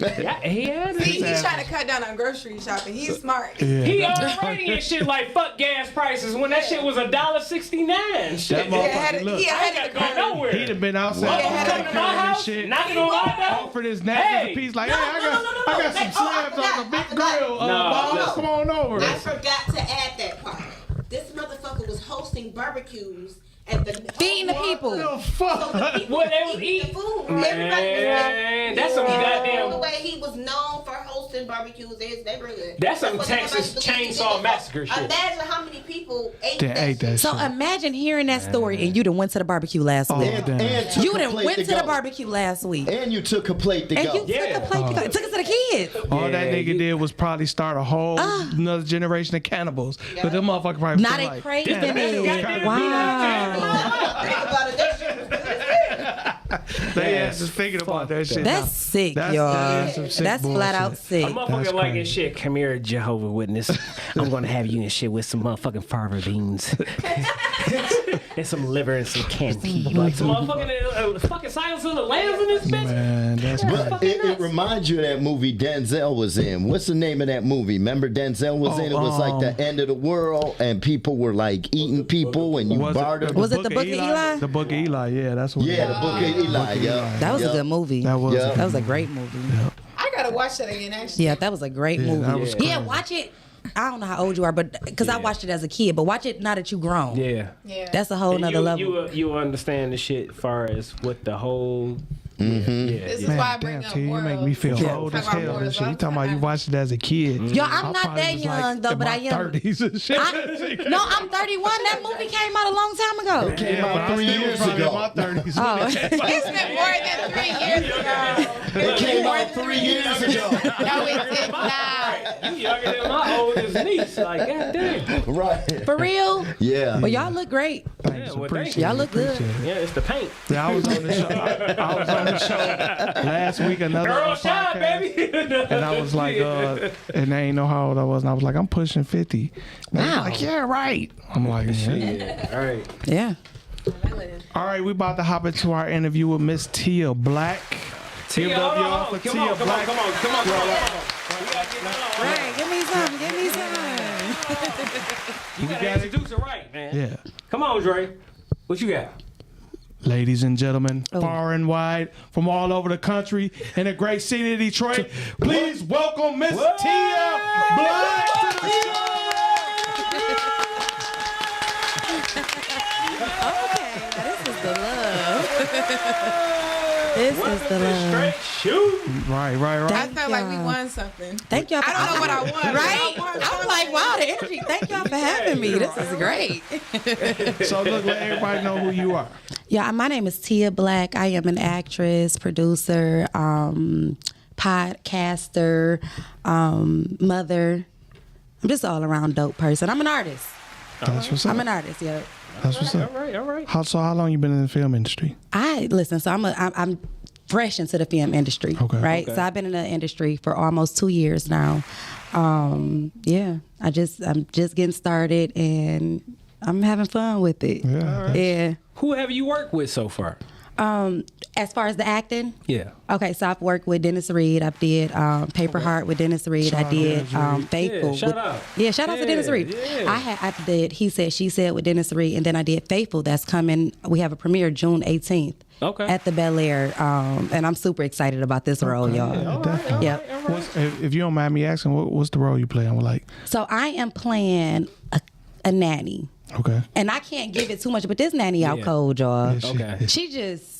B: Yeah, he had
G: He's
B: it.
G: trying to cut down on grocery shopping. He's smart.
B: He already in shit like fuck gas prices when that shit was $1.69. Shit.
A: That
G: He had
A: motherfucker, look,
G: he
B: I
G: had
B: ain't
G: it
B: gotta go nowhere.
A: he'd have been outside
B: Coming to my house,
A: shit.
B: knocking on my door.
A: Offered his napkins a piece like, hey, I got some slabs on the big grill. Boss, come on over.
F: I forgot to add that part. This motherfucker was hosting barbecues at the
E: Feeding the people.
A: The fuck?
B: What they was eating?
F: The food.
B: Man, that's some
F: The
B: goddamn.
F: way he was known for hosting barbecues in his neighborhood.
B: That's some
F: what
B: Texas
F: everybody believed.
B: Chainsaw Massacre shit.
F: Imagine how many people ate
A: They ate that
E: So
A: shit.
E: imagine hearing that story and you done went to the barbecue last week.
D: And took
E: You
D: a
E: done
D: plate
E: went to
D: go.
E: the barbecue last week.
D: And you took a plate to
E: And
D: go.
E: you took a plate, took it to the kids.
A: All that nigga did was probably start a whole another generation of cannibals. But them motherfuckers probably
E: Now
A: feel
E: they
A: like,
E: crazy
B: Goddamn
E: it. Wow.
F: Think about it. That shit was good as hell.
A: they ass is thinking about that shit.
E: That's sick,
A: That's-
E: y'all.
A: that is some sick
E: That's flat out
A: bullshit.
E: sick.
B: A motherfucker
A: That's
B: like
A: crazy.
B: this shit. Come here, Jehovah Witness. I'm gonna have you and shit with some motherfucking fava beans. And some liver and some canned pea. Like some motherfucking fucking Silence of the Lambs in this bitch.
A: Man, that's
D: But
A: crazy.
D: it reminds you of that movie Denzel was in. What's the name of that movie? Remember Denzel was in? It was like the end of the world, and people were like eating people, and you bartered.
E: Was it the Book of Eli?
A: The Book of Eli, yeah, that's what.
D: Yeah, the Book of Eli. Yeah,
E: That was a good movie.
A: That was.
D: Yeah.
E: That was a great movie.
G: I gotta watch that again. Actually,
E: Yeah, that was a great
A: Yeah, that
E: movie.
A: was
E: Yeah,
A: crazy.
E: watch it. I don't know how old you are, but because I watched it as a kid, but watch it now that you grown.
B: Yeah.
G: yeah.
E: That's a whole nother level.
B: You understand the shit as far as what the whole.
G: This is why I
A: Man,
G: bring
A: damn,
G: up
A: T, you
G: morals.
A: make me feel
E: Yeah.
A: old as
G: Talk about
A: hell. And
G: morals
A: shit. You
G: all
A: talking
G: the
A: about you
G: time.
A: watched it as a kid?
E: Yo, I'm
A: I
E: not
A: probably
E: that
A: was
E: young, though,
A: in
E: but
A: my
E: I am.
A: 30s and shit.
E: No, I'm 31. That movie came out a long time ago.
D: It came
A: Yeah, but
D: out
A: I
D: 3
A: still was
D: years
A: probably in
D: ago.
A: my 30s.
E: Oh.
G: It's been more than 3 years ago.
D: It came out 3 years ago.
G: No, it did not.
B: You younger than my oldest niece. Like, goddamn.
D: Right.
E: For real?
D: Yeah.
E: Well, y'all look great.
A: Thanks,
B: well,
A: appreciate
B: thank you.
A: it,
E: Y'all look good.
A: appreciate it.
B: Yeah, it's the paint.
A: Yeah, I was on the show. I was on the show last week, another
B: Girl shine,
A: podcast,
B: baby.
A: and I was like, and they ain't know how old I was, and I was like, I'm pushing 50. And they was
E: Wow.
A: like, yeah, right. I'm like, yeah.
B: Yeah. All right.
E: Yeah.
A: All right, we about to hop into our interview with Miss Tia Black. Give it up, y'all, for
B: Come
A: Tia
B: on, come on,
A: Black.
B: come on, come on, come on. We gotta get that on.
E: Right. Give me some. Give me some.
B: You gotta
A: got it.
B: introduce it right, man.
A: Yeah.
B: Come on, Dre. What you got?
A: Ladies and gentlemen,
E: Oh.
A: far and wide, from all over the country, in the great city of Detroit, please welcome Miss Tia Black to the show.
E: Okay. Now this is the love. This is the love.
B: Straight shooting.
A: Right.
G: I felt like we won something.
E: Thank y'all.
G: I don't know what I won.
E: Right?
G: I won
E: I'm like, wow, the energy. Thank y'all for having me. This is great.
A: So look, let everybody know who you are.
E: Yeah, my name is Tia Black. I am an actress, producer, podcaster, mother. I'm just all around dope person. I'm an artist.
A: That's what's up.
E: I'm an artist, yeah.
A: That's what's up.
B: All right.
A: How long you been in the film industry?
E: So I'm fresh into the film industry,
A: Okay.
E: right? So I've been in the industry for almost 2 years now. Yeah, I'm just getting started and I'm having fun with it.
A: Yeah.
E: Yeah.
B: Who have you worked with so far?
E: As far as the acting,
B: Yeah.
E: okay, so I've worked with Dennis Reed. I did Paper Heart with Dennis Reed.
A: Shout
E: I
A: out to
E: did
A: Dennis Reed.
E: Faithful.
B: Yeah, shout
E: with,
B: out.
E: Yeah, shout out to Dennis Reed.
B: Yeah.
E: I did He Said, She Said with Dennis Reed, and then I did Faithful. That's coming. We have a premiere June 18th.
B: Okay.
E: At the Bel Air, and I'm super excited about this role, y'all.
A: Yeah, definitely.
E: Yep.
A: If you don't mind me asking, what's the role you play? I'm like,
E: So I am playing a nanny,
A: okay.
E: and I can't give it too much, but this nanny out cold, y'all.
A: Yeah,
B: Okay.
E: She just.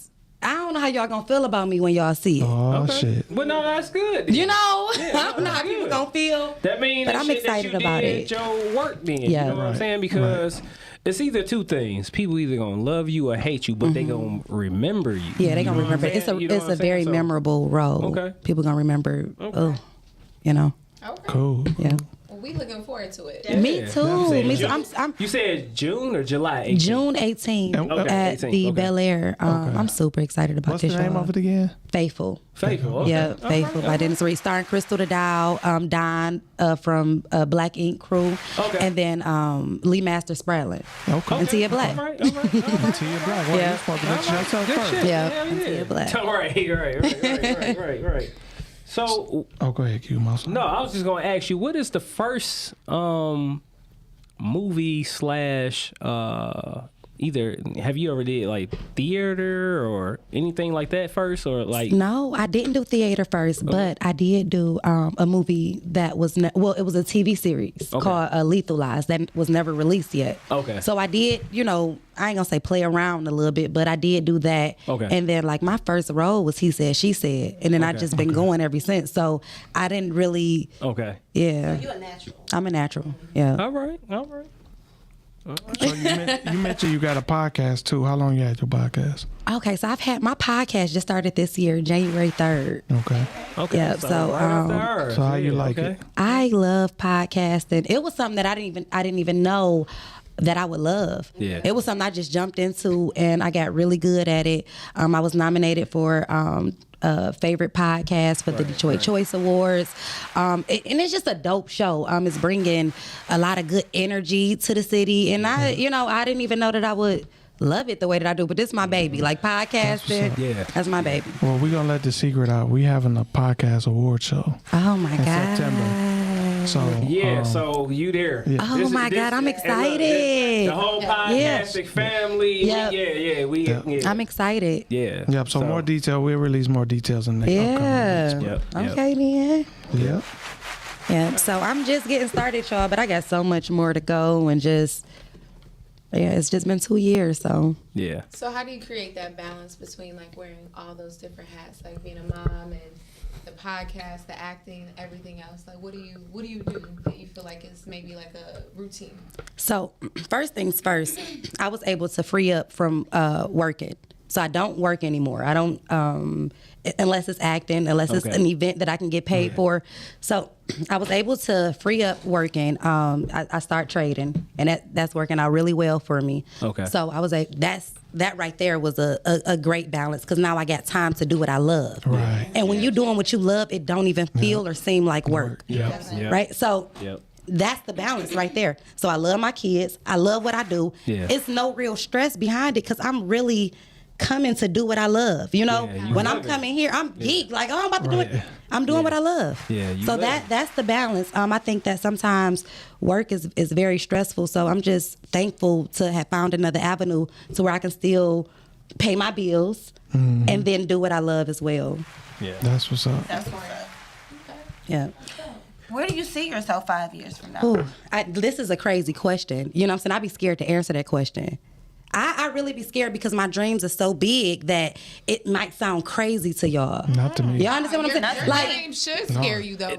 E: I don't know how y'all gonna feel about me when y'all see it.
A: Oh shit.
B: But no, that's good.
E: You know,
B: Yeah,
E: I don't know how
B: that's
E: people
B: good.
E: gonna feel.
B: That means
E: But
B: that
E: I'm
B: shit
E: excited
B: that you
E: about
B: did
E: it.
B: your work then.
E: Yeah.
B: You know what I'm
A: Right,
B: saying? Because it's either two things. People either gonna love you or hate you, but they gonna remember you.
E: Yeah, they
B: You
E: gonna
B: know what I'm
E: remember. It's
B: saying?
E: a
B: You know
E: it's
B: what
E: a
B: I'm
E: very
B: saying? So-
E: memorable role.
B: Okay.
E: People gonna remember. Oh, you know.
G: Okay.
A: Cool.
E: Yeah.
G: Well, we looking forward to it.
E: Me
B: Yeah.
E: too. Me too. I'm
B: You said June or July 18th?
E: June 18th
A: Okay,
E: at
B: 18th,
E: the
B: okay.
E: Bel Air. I'm super excited about
A: What's
E: this
A: the name
E: show.
A: of it again?
E: Faithful.
B: Faithful. Okay.
E: Yeah,
B: All
E: Faithful
B: right,
E: by Dennis Reed, starring Crystal the Dow, Don from Black Ink Crew,
B: Okay.
E: and then Lee Master Spradlin
A: Okay.
E: and Tia Black.
B: All right. Tia
A: Tia Black. Well,
E: Yeah.
A: you're supposed to let yourself
B: Good
A: first.
B: shit.
E: Yeah,
B: Hell
E: and Tia Black.
B: Right. So,
A: Oh, go ahead, Q Mouse.
B: no, I was just gonna ask you, what is the first movie slash either have you ever did like theater or anything like that first, or like
E: No, I didn't do theater first, but I did do a movie that was it was a TV series called Lethal Lies that was never released yet.
B: Okay.
E: So I did, I ain't gonna say play around a little bit, but I did do that.
B: Okay.
E: And then like my first role was He Said, She Said, and then I just been going ever since. So I didn't really,
B: okay.
E: yeah.
F: You a natural.
E: I'm a natural. Yeah.
B: All right.
A: So you mentioned you got a podcast too. How long you had your podcast?
E: Okay, so I've had my podcast just started this year, January 3rd.
A: Okay.
B: Okay.
E: Yeah, so,
B: right after her.
A: So how you
B: Yeah,
A: like
B: okay.
A: it?
E: I love podcasting. It was something that I didn't even know that I would love.
B: Yeah.
E: It was something I just jumped into and I got really good at it. I was nominated for favorite podcast for the Detroit Choice Awards. And it's just a dope show. It's bringing a lot of good energy to the city. And I didn't even know that I would love it the way that I do, but this is my baby. Like podcasting,
B: Yeah.
E: that's my baby.
A: Well, we're gonna let the secret out. We having a podcast award show
E: Oh my
A: in
E: God.
A: September. So
B: Yeah, so you there.
E: Oh my God, I'm
B: and look,
E: excited.
B: the whole podcasting family.
E: Yep.
B: Yeah.
E: I'm excited.
B: Yeah.
A: Yep. So more detail. We'll release more details in the
E: Yeah.
A: upcoming weeks.
B: Yep.
E: Okay then.
A: Yep.
E: Yeah. So I'm just getting started, y'all, but I got so much more to go and it's just been 2 years, so.
B: Yeah.
G: So how do you create that balance between like wearing all those different hats, like being a mom and the podcast, the acting, everything else? Like what do you do that you feel like is maybe like a routine?
E: So first things first, I was able to free up from working. So I don't work anymore. I don't unless it's acting, unless it's an event that I can get paid for. So I was able to free up working. I start trading, and that's working out really well for me.
B: Okay.
E: So I was that right there was a great balance because now I got time to do what I love.
A: Right.
E: And when you're doing what you love, it don't even feel or seem like work.
B: Yep.
E: Right. So.
B: Yep.
E: That's the balance right there. So I love my kids. I love what I do.
B: Yeah.
E: It's no real stress behind it because I'm really coming to do what I love.
B: Yeah, you
E: when
B: love
E: I'm
B: it.
E: coming here, I'm geek. Like, I'm about to do
A: Right.
E: it. I'm doing what I love.
B: Yeah, you
E: so
B: love it.
E: that's the balance. I think that sometimes work is very stressful. So I'm just thankful to have found another avenue to where I can still pay my bills and then do what I love as well.
B: Yeah.
A: That's what's up.
F: That's what's up.
E: Yeah.
F: Where do you see yourself 5 years from now?
E: Ooh, this is a crazy question. You know what I'm saying? I'd be scared to answer that question. I really be scared because my dreams are so big that it might sound crazy to y'all.
A: Not to me.
E: Y'all understand what I'm saying?
G: Your
E: Like,
G: name should scare you though.
E: it's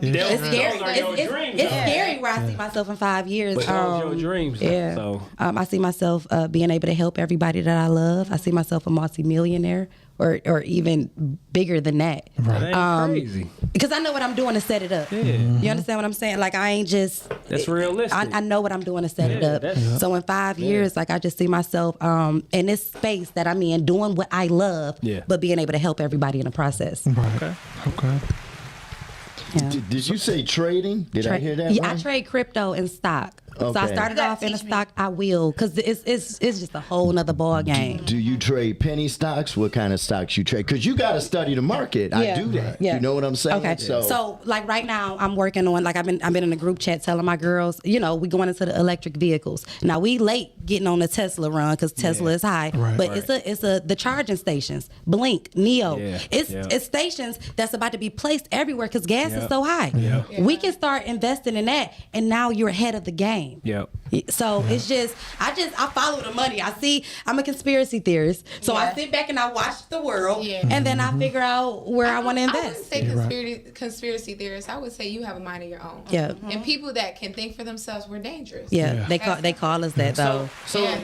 E: scary.
B: Those are your
E: It's
B: dreams,
E: it's
B: though.
E: scary where I see myself in 5 years.
B: But those are your dreams, though,
E: Yeah.
B: so.
E: I see myself being able to help everybody that I love. I see myself a multimillionaire or even bigger than that.
B: That ain't crazy.
E: Because I know what I'm doing to set it up.
B: Yeah.
E: You understand what I'm saying? Like, I ain't just...
B: That's realistic.
E: I know what I'm doing to set it
B: Yeah,
E: up.
B: that's-
E: So in 5 years, like, I just see myself in this space that I'm in, doing what I love,
B: Yeah.
E: but being able to help everybody in the process.
A: Right. Okay.
E: Yeah.
D: Did you say trading? Did I hear that
E: Yeah,
D: right?
E: I trade crypto and stock. So I started off in a stock. I will, because it's just a whole nother ball game.
D: Do you trade penny stocks? What kind of stocks you trade? Because you got to study the market. I do that. You know what I'm saying?
E: Okay. So like right now, I'm working on, like I've been in a group chat telling my girls, we going into the electric vehicles. Now we late getting on the Tesla run because Tesla is high, but it's the charging stations, Blink, Neo. It's stations that's about to be placed everywhere because gas is so high. We can start investing in that, and now you're ahead of the game. So it's just I follow the money. I'm a conspiracy theorist, so I sit back and I watch the world, and then I figure out where I want to invest.
G: I wouldn't say conspiracy theorists. I would say you have a mind of your own. And people that can think for themselves, we're dangerous.
E: They call us that though.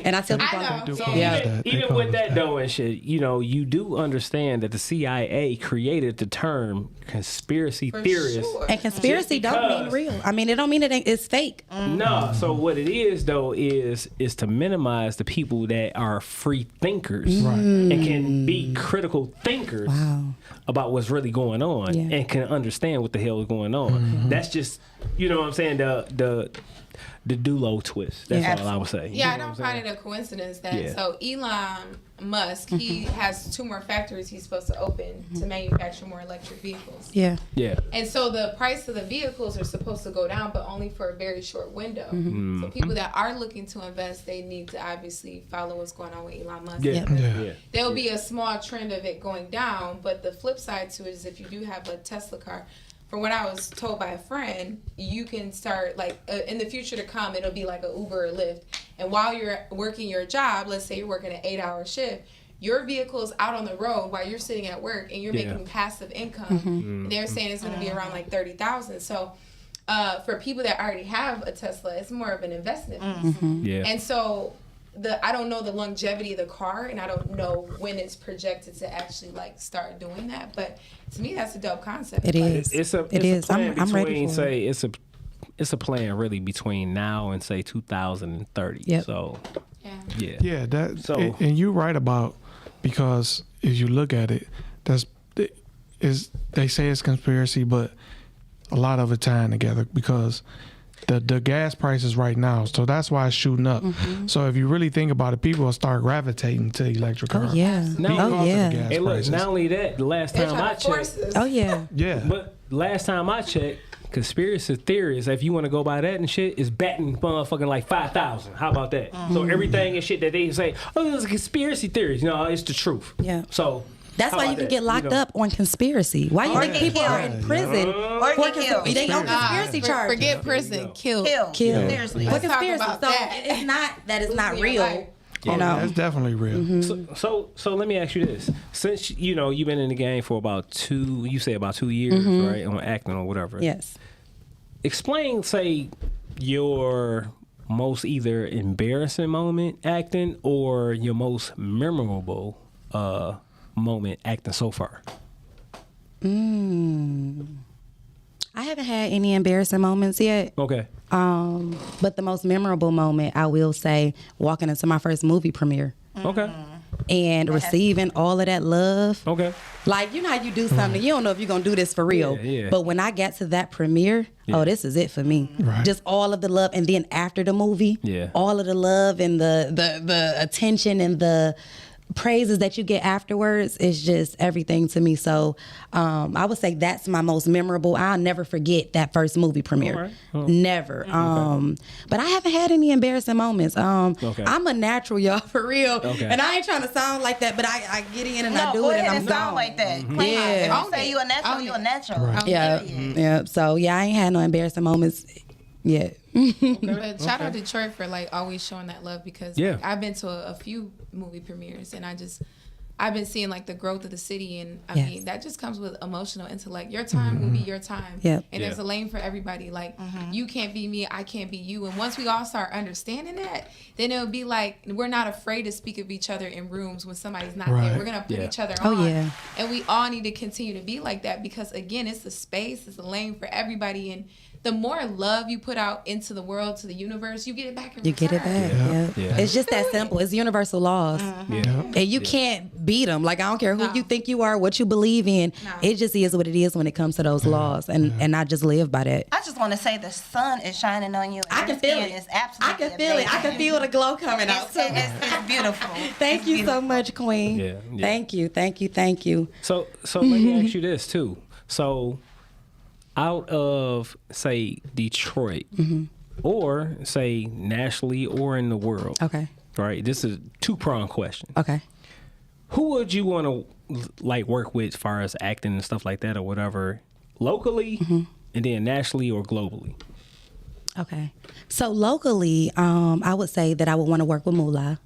E: And I tell people,
B: even with that though and shit, you do understand that the CIA created the term conspiracy theorist,
E: and conspiracy don't mean real. I mean, it don't mean it's fake.
B: No. So what it is though is to minimize the people that are free thinkers and can be critical thinkers about what's really going on and can understand what the hell is going on. That's just, you know what I'm saying, the Dulo twist. That's all I would say.
G: I don't find it a coincidence that so Elon Musk, he has 2 more factories he's supposed to open to manufacture more electric vehicles. And so the price of the vehicles are supposed to go down, but only for a very short window. So people that are looking to invest, they need to obviously follow what's going on with Elon Musk. There will be a small trend of it going down, but the flip side to it is if you do have a Tesla car, from what I was told by a friend, you can start, in the future to come, it'll be like an Uber or Lyft. And while you're working your job, let's say you're working an 8-hour shift, your vehicle's out on the road while you're sitting at work and you're making passive income. And they're saying it's going to be around like $30,000. So for people that already have a Tesla, it's more of an investment piece. And so I don't know the longevity of the car, and I don't know when it's projected to actually start doing that. But to me, that's a dope concept.
E: It is.
B: It's a plan I'm ready for it. It's a plan really between now and say 2030. So
A: and you're right about, because if you look at it, they say it's conspiracy, but a lot of it tying together because the gas prices right now, so that's why it's shooting up. So if you really think about it, people will start gravitating to electric cars.
B: Hey, look, not only that, the last time I checked, but last time I checked, conspiracy theories, if you want to go by that and shit, is batting motherfucking like 5,000. How about that? So everything and shit that they say, it's a conspiracy theories. No, it's the truth. So
E: that's why you can get locked up on conspiracy. Why you think people are in prison?
F: Or get killed.
E: They on conspiracy charges.
G: Forget prison. Kill.
F: Seriously.
E: What conspiracy? So it's not that it's not real.
A: That's definitely real.
B: So let me ask you this: since you've been in the game for about 2 years, right, on acting or whatever.
E: Yes.
B: Explain, say, your most either embarrassing moment acting or your most memorable moment acting so far.
E: I haven't had any embarrassing moments yet.
B: Okay.
E: But the most memorable moment, I will say, walking into my first movie premiere.
B: Okay.
E: And receiving all of that love.
B: Okay.
E: Like, how you do something, you don't know if you're going to do this for real. But when I got to that premiere, this is it for me.
A: Right.
E: Just all of the love. And then after the movie, all of the love and the attention and the praises that you get afterwards is just everything to me. So I would say that's my most memorable. I'll never forget that first movie premiere. Never. But I haven't had any embarrassing moments. I'm a natural, y'all, for real. And I ain't trying to sound like that, but I get in and I do it and I'm
F: sound like that. If you say you a natural, you a natural.
A: Right.
E: Yeah. So I ain't had no embarrassing moments yet.
G: But shout out to Detroit for always showing that love, because I've been to a few movie premieres and I've been seeing the growth of the city, and I mean that just comes with emotional intellect. Your time will be your time, and there's a lane for everybody. You can't be me, I can't be you, and once we all start understanding that, then it'll be we're not afraid to speak of each other in rooms when somebody's not there. We're gonna put each other on, and we all need to continue to be like that, because again, it's a space, it's a lane for everybody, and the more love you put out into the world, to the universe, you get it back in
E: You
G: return.
E: get it back. Yeah. It's just that simple. It's universal laws. And you can't beat them. Like, I don't care who you think you are, what you believe in. It just is what it is when it comes to those laws. And I just live by that.
F: I just want to say the sun is shining on you.
E: I can feel it.
F: It's absolutely
E: I can feel it. I can feel the glow coming out.
F: It's beautiful.
E: Thank you so much, Queen.
B: Yeah.
E: Thank you. Thank you.
B: So let me ask you this too. So out of, say, Detroit, or say nationally or in the world,
E: Okay.
B: right? This is a two-pronged question.
E: Okay.
B: Who would you want to like work with as far as acting and stuff like that or whatever, locally, and then nationally or globally?
E: Okay. So locally, I would say that I would want to work with Moolah.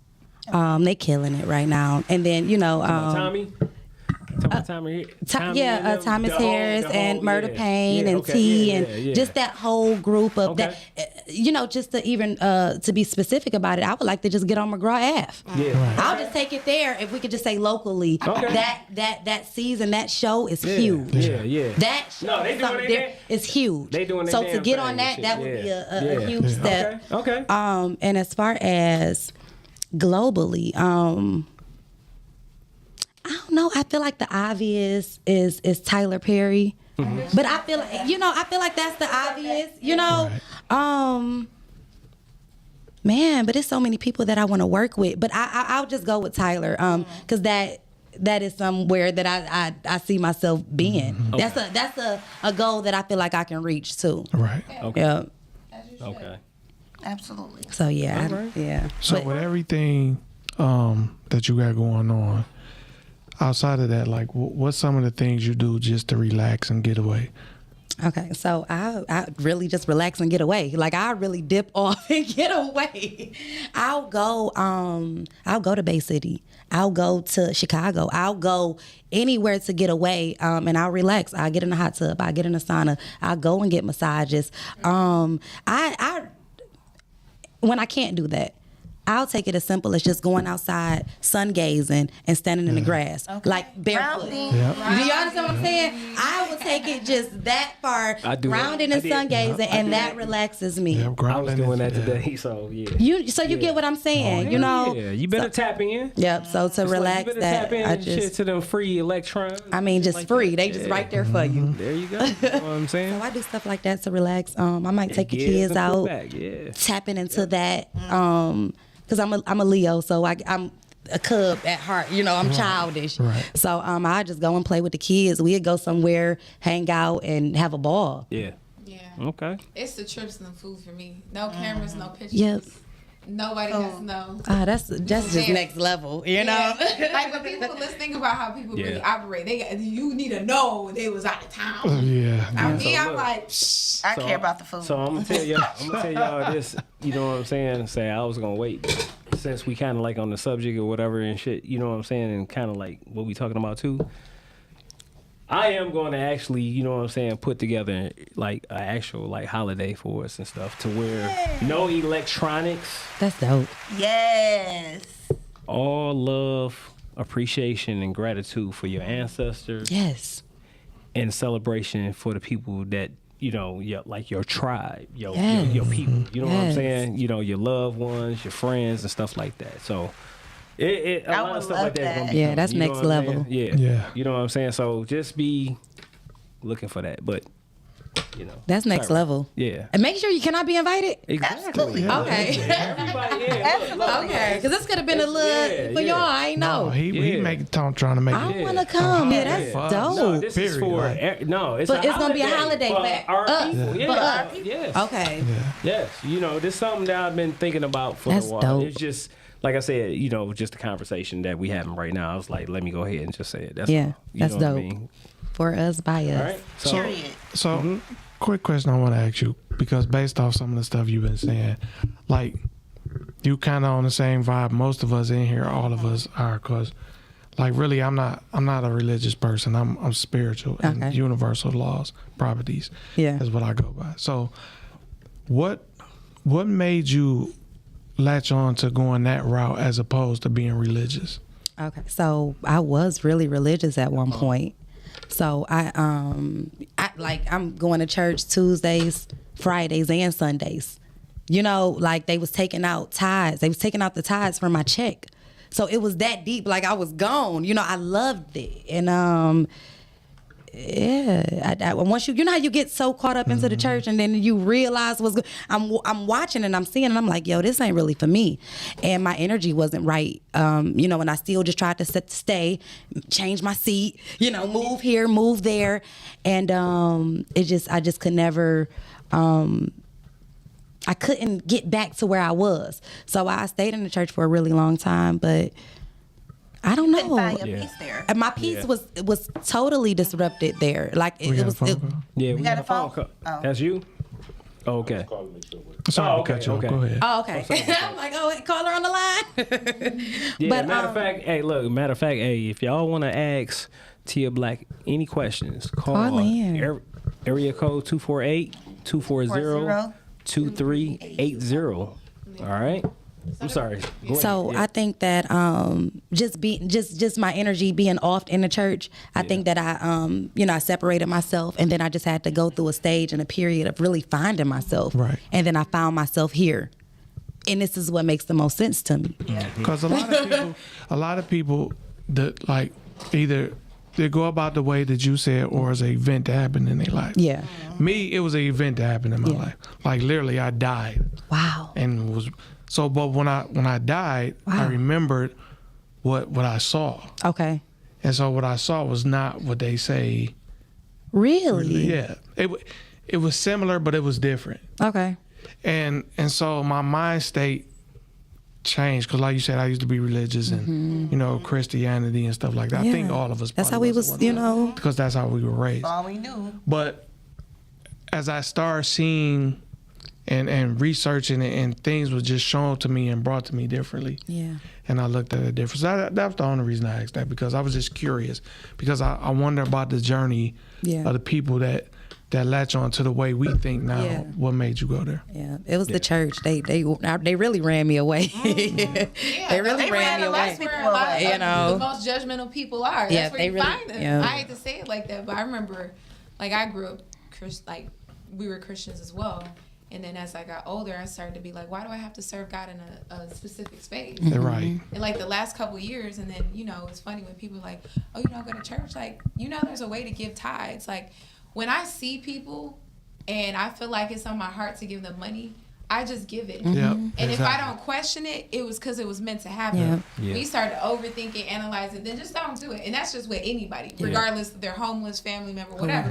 E: They killing it right now. And then,
B: Tommy? Tommy
E: Thomas Harris and Murder Payne and T and just that whole group of that. Just to even to be specific about it, I would like to just get on McGraw Ave. I'll just take it there. If we could just say locally, that season, that show is huge. That show is huge.
B: They doing
E: so to get on that would be a huge step.
B: Okay.
E: And as far as globally, I don't know. I feel like the obvious is Tyler Perry, but I feel like that's the obvious. Man, but there's so many people that I want to work with. But I'll just go with Tyler, because that is somewhere that I see myself being. That's a goal that I feel like I can reach too.
A: Right.
B: Okay.
E: Yeah.
B: Okay.
F: Absolutely.
E: So yeah, yeah.
A: So with everything that you got going on, outside of that, like, what's some of the things you do just to relax and get away?
E: Okay, so I really just relax and get away. Like, I really dip off and get away. I'll go to Bay City. I'll go to Chicago. I'll go anywhere to get away, and I'll relax. I'll get in a hot tub. I'll get in a sauna. I'll go and get massages. I when I can't do that, I'll take it as simple as just going outside, sun gazing, and standing in the grass, like barefoot. Do you understand what I'm saying? I will take it just that far, grounding and sun gazing, and that relaxes me.
B: I was doing that today, so yeah.
E: You get what I'm saying,
B: Yeah, you better tap in.
E: Yep. So to relax,
B: you better
E: that
B: tap in
E: I just,
B: shit to them free electrons.
E: I mean, just
B: like
E: free.
B: that.
E: They just right there for you.
B: There you go. You know what I'm saying?
E: So I do stuff like that to relax. I might take the kids out, tapping into that. Because I'm a Leo, so I'm a cub at heart. I'm childish.
A: Right.
E: So I just go and play with the kids. We'd go somewhere, hang out, and have a ball.
G: Yeah.
B: Okay.
G: It's the trips and the food for me. No cameras, no pictures.
E: Yep.
G: Nobody has to know.
E: That's just next level,
G: Like when people, let's think about how people really operate. You need to know they was out of town.
A: Yeah.
G: I'm like,
F: I care about the food.
B: So I'm gonna tell y'all this. You know what I'm saying? Say I was gonna wait, since we kind of like on the subject or whatever and shit. You know what I'm saying? And kind of like what we talking about too. I am going to actually, you know what I'm saying, put together like an actual like holiday for us and stuff to where no electronics.
E: That's dope.
F: Yes.
B: All love, appreciation, and gratitude for your ancestors.
E: Yes.
B: And celebration for the people that, like your tribe, your people. You know what I'm saying? Your loved ones, your friends, and stuff like that. So a lot of stuff like that.
E: Yeah, that's next level.
B: Yeah. You know what I'm saying? So just be looking for that. But,
E: That's next level.
B: Yeah.
E: And make sure you cannot be invited.
B: Exactly.
F: Absolutely.
B: Yeah.
E: Okay.
B: Everybody,
E: Okay. Because this could have been a little for y'all. I ain't know.
A: No, he trying to make
E: I
A: it.
E: want to come. Yeah, that's dope.
B: No, this is for
A: Period.
E: But it's gonna be a holiday
B: for our people.
E: for us.
B: Yes.
E: Okay.
B: Yes. This is something that I've been thinking about for
E: That's
B: a while.
E: dope.
B: It's just like I said, just a conversation that we having right now. I was like, let me go ahead and just say it. That's all.
E: That's
B: know what I
E: dope.
B: mean?
E: For us, by us.
B: All right.
F: Period.
A: So, quick question I want to ask you, because based off some of the stuff you've been saying, like, you kind of on the same vibe. Most of us in here, all of us are, because, like, really, I'm not a religious person. I'm spiritual and universal laws, properties.
E: Yeah,
A: is what I go by. So, what made you latch on to going that route as opposed to being religious?
E: Okay, so I was really religious at one point. So I I'm going to church Tuesdays, Fridays, and Sundays. You know, like they was taking out tithes. They was taking out the tithes from my check. So it was that deep. Like I was gone. You know, I loved it. And yeah, once you know how you get so caught up into the church and then you realize what's good. I'm watching and I'm seeing and I'm like, yo, this ain't really for me. And my energy wasn't right. You know, and I still just tried to stay, change my seat, you know, move here, move there. And I just could never, I couldn't get back to where I was. So I stayed in the church for a really long time, but I don't know.
F: Couldn't find your peace there.
E: My peace was totally disrupted there. Like
A: We got a phone call?
B: Yeah, we
F: got
B: got
F: a
B: a phone
F: phone?
B: call.
F: Oh.
B: That's you? Oh, okay.
C: Call to make sure we're.
A: Sorry
B: Oh,
A: to cut you off.
B: okay.
A: Go ahead.
E: Oh, okay. I'm like, oh, call her on the line.
B: Yeah,
E: But,
B: matter of fact, hey, if y'all want to ask Tia Black any questions,
E: Call in.
B: Area code 248-240-2380. All right? I'm sorry. Go ahead.
E: So
B: Yeah.
E: I think that just my energy being off in the church, I think that I separated myself, and then I just had to go through a stage and a period of really finding myself.
A: Right.
E: And then I found myself here. And this is what makes the most sense to me.
A: Because a lot of people that like either they go about the way that you said, or it's an event that happened in their life.
E: Yeah.
A: Me, it was an event that happened in my life. Like literally, I died.
E: Wow.
A: And was so. But when I died, I
E: Wow.
A: remembered what I saw,
E: Okay.
A: and so what I saw was not what they say.
E: Really?
A: Yeah, it was similar, but it was different.
E: Okay.
A: And so my mind state changed because, like you said, I used to be religious and Christianity and stuff like that. I think
E: Yeah.
A: all of us.
E: That's how
A: probably
E: we was,
A: at one
E: you
A: time,
E: know.
A: because that's how we were raised.
F: All we knew.
A: But as I started seeing and researching it, and things was just shown to me and brought to me differently.
E: Yeah.
A: And I looked at it different. So that was the only reason I asked that, because I was just curious, because I wonder about the journey
E: Yeah.
A: of the people that latch on to the way we think now.
E: Yeah.
A: What made you go there?
E: Yeah, it was the church. They really ran me away. They really ran me away.
G: That's where a lot of
E: You know.
G: the most judgmental people are.
E: Yeah,
G: That's where
E: they
G: you
E: really-
G: find them.
E: yeah.
G: I hate to say it like that, but I remember, like, I grew up we were Christians as well. And then as I got older, I started to be like, why do I have to serve God in a specific space?
A: They're right.
G: And like the last couple of years, and then, it's funny when people are like, oh, you don't go to church? Like, there's a way to give tithes. Like, when I see people and I feel like it's on my heart to give them money, I just give it.
A: Yep.
G: And if I don't question it, it was because it was meant to happen.
E: Yeah.
B: Yeah.
G: We start to overthink it, analyze it, then just don't do it. And that's just with anybody, regardless if they're homeless, family member, whatever.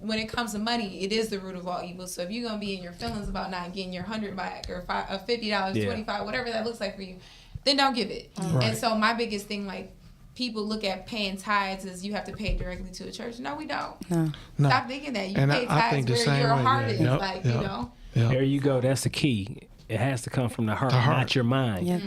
G: When it comes to money, it is the root of all evil. So if you're going to be in your feelings about not getting your $100 back or $50, $25, whatever that looks like for you, then don't give it.
A: Right.
G: And so my biggest thing, like, people look at paying tithes as you have to pay directly to a church. No, we don't.
A: No.
G: Stop thinking that. You
A: And
G: pay
A: I think
G: tithes
A: the
G: where
A: same
G: your
A: way,
G: heart
A: yeah.
G: is.
A: Yep,
G: Like,
A: yep. Yep.
B: There you go. That's the key. It has to come from the heart,
A: The heart.
B: not your mind.
E: Yeah.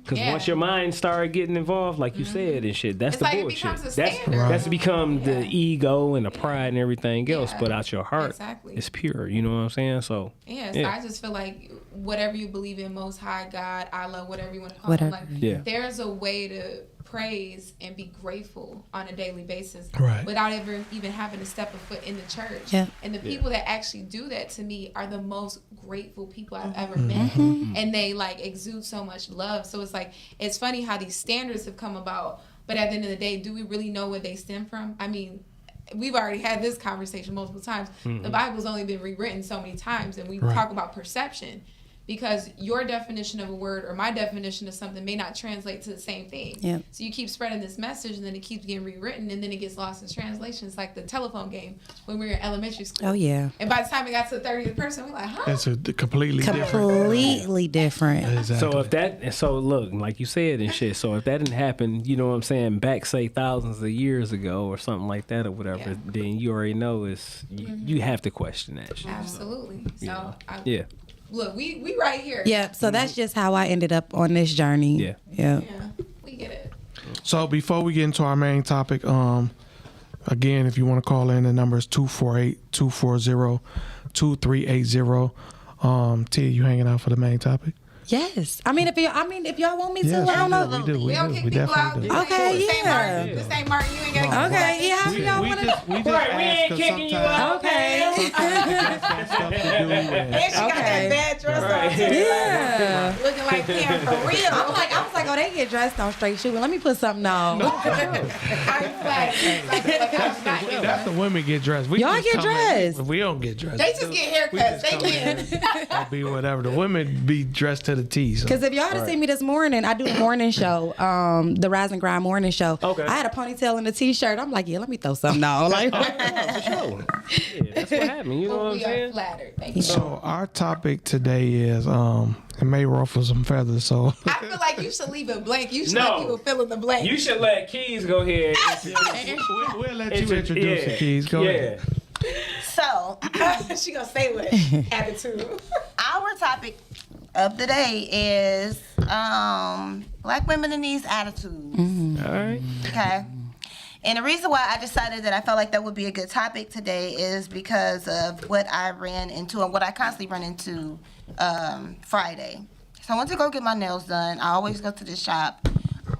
B: Because
G: Yeah.
B: once your mind started getting involved, like you said, and shit, that's
G: It's
B: the
G: like it
B: bullshit.
G: becomes a
B: That's
G: standard.
B: that's become the ego and the pride and everything else.
G: Yeah.
B: But out your heart,
G: Exactly.
B: it's pure. You know what I'm saying? So
G: Yes,
B: yeah.
G: I just feel like whatever you believe in, Most High, God, Allah, whatever you want to call
E: Whatever.
G: it, like
B: Yeah.
G: there's a way to praise and be grateful on a daily basis
A: Right.
G: without ever even having to step a foot in the church.
E: Yeah.
G: And the people that actually do that to me are the most grateful people I've ever met. And they like exude so much love. So it's like, it's funny how these standards have come about, but at the end of the day, do we really know where they stem from? I mean, we've already had this conversation multiple times. The Bible's only been rewritten so many times, and we
A: Right.
G: talk about perception. Because your definition of a word or my definition of something may not translate to the same thing.
E: Yep.
G: So you keep spreading this message, and then it keeps getting rewritten, and then it gets lost in translation. It's like the telephone game when we were in elementary school.
E: Oh yeah.
G: And by the time it got to the 30th person, we're like, huh?
A: It's a completely different.
E: Completely different.
A: Exactly.
B: So look, like you said and shit. So if that didn't happen, you know what I'm saying, back say thousands of years ago or something like that or whatever,
G: Yeah.
B: then you already know it's you have to question that shit.
G: Absolutely. So,
B: Yeah.
G: look, we right here.
E: Yeah. So that's just how I ended up on this journey.
B: Yeah.
E: Yeah.
G: Yeah, we get it.
A: So before we get into our main topic, again, if you want to call in, the number is 248-240-2380. T, you hanging out for the main topic?
E: Yes. I mean, if y'all want me to,
A: Yes,
E: I don't know.
A: we do.
G: We don't kick people out.
A: definitely do.
E: Okay,
G: This ain't
E: yeah.
G: Martin. This ain't Martin. You ain't gotta
E: Okay, yeah. How y'all
A: We
E: want to?
A: just
B: Right, we
A: ask
B: ain't
A: 'cause
B: kicking you
A: sometimes-
B: out.
E: Okay.
A: Got stuff to do, and-
G: And she got
E: Okay.
G: that bad dress
B: Right.
G: on too.
E: Yeah.
G: Looking like Pam for real.
E: I was like, oh, they get dressed on straight shooting. Let me put something on.
A: That's the women get dressed. We
E: Y'all
A: just
E: get
A: come in-
E: dressed.
A: We don't get dressed.
G: They just get
A: We
G: haircuts.
A: just
G: They
A: come in
G: get.
A: and be whatever. The women be dressed to the T. So.
E: Because if y'all had seen me this morning, I do the morning show, the Rise and Grind morning show.
B: Okay.
E: I had a ponytail and a t-shirt. I'm like, yeah, let me throw something on. Like,
B: Yeah, that's what happened. You know what I'm
G: We are
B: saying?
G: flattered. Thank you.
A: So our topic today is it may ruffle some feathers. So
G: I feel like you should leave it blank. You should
B: No.
G: let people fill in the blank.
B: You should let Keys go ahead.
A: we'll let you introduce the Keys. Go ahead.
F: So,
G: She gonna say what attitude.
F: our topic of the day is black women in these attitudes.
B: All right.
F: Okay. And the reason why I decided that I felt like that would be a good topic today is because of what I ran into and what I constantly run into Friday. So I went to go get my nails done. I always go to the shop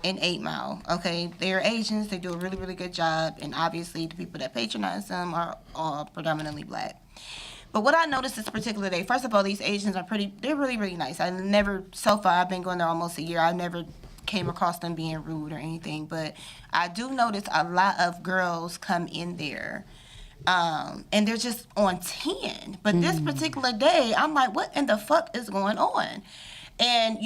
F: in 8 Mile. Okay, they're Asians. They do a really, really good job. And obviously the people that patronize them are all predominantly black. But what I noticed this particular day, first of all, these Asians are they're really, really nice. So far, I've been going there almost a year. I never came across them being rude or anything. But I do notice a lot of girls come in there and they're just on 10. But this particular day, I'm like, what in the fuck is going on? And,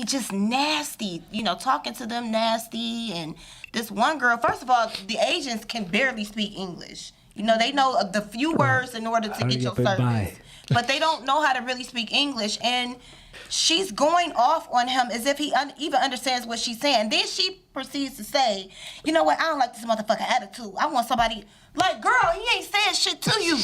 F: just nasty, talking to them nasty. And this one girl, first of all, the Asians can barely speak English. They know the few words in order to get your service. But they don't know how to really speak English. And she's going off on him as if he even understands what she's saying. Then she proceeds to say, you know what, I don't like this motherfucking attitude. I want somebody, like, girl, he ain't saying shit to you.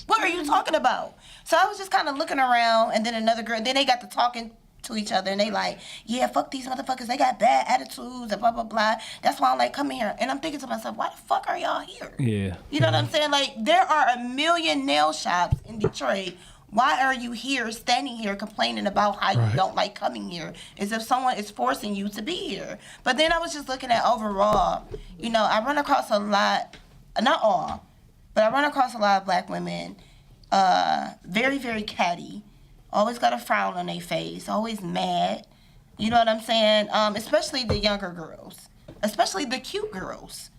F: What are you talking about? So I was just kind of looking around, and then another girl, then they got to talking to each other, and they like, yeah, fuck these motherfuckers. They got bad attitudes and blah, blah, blah. That's why I'm like, come here. And I'm thinking to myself, why the fuck are y'all here?
B: Yeah.
F: You know what I'm saying? Like, there are a million nail shops in Detroit. Why are you here, standing here, complaining about how you don't like coming here, as if someone is forcing you to be here? But then I was just looking at overall, I run across a lot, not all, but I run across a lot of black women, very, very catty, always got a frown on their face, always mad. You know what I'm saying? Especially the younger girls, especially the cute girls.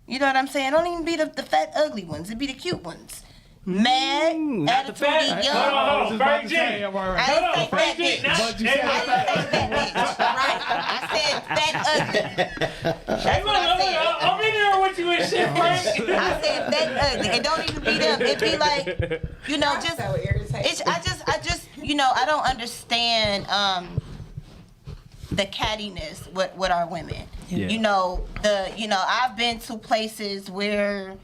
F: You know what I'm saying? Don't even be the fat, ugly ones. It be the cute ones. Mad,
B: not the fat.
F: attitude, young.
B: Hold on, Frank G.
F: I didn't say fat bitch.
A: But you
F: I
A: said
F: didn't say fat bitch. Right. I said fat ugly. That's what I said.
B: I'm in there with you and shit, Frank.
F: I said fat ugly. It don't even be them. It be like, just.
G: So irritating.
F: I just, I don't understand the cattiness with our women.
B: Yeah.
F: I've been to places where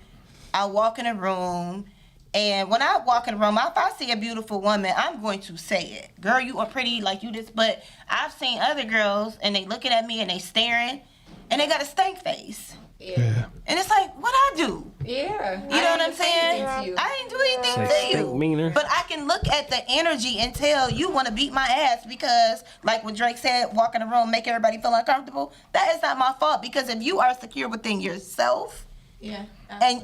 F: I walk in a room, and when I walk in a room, if I see a beautiful woman, I'm going to say it. Girl, you are pretty, like you this. But I've seen other girls, and they looking at me, and they staring, and they got a stank face.
G: Yeah.
F: And it's like, what I do?
G: Yeah.
F: You know what I'm saying? I didn't do anything to you.
B: Meaner.
F: But I can look at the energy and tell you want to beat my ass because, like what Drake said, walk in the room, make everybody feel uncomfortable. That is not my fault, because if you are secure within yourself,
G: Yeah.
F: and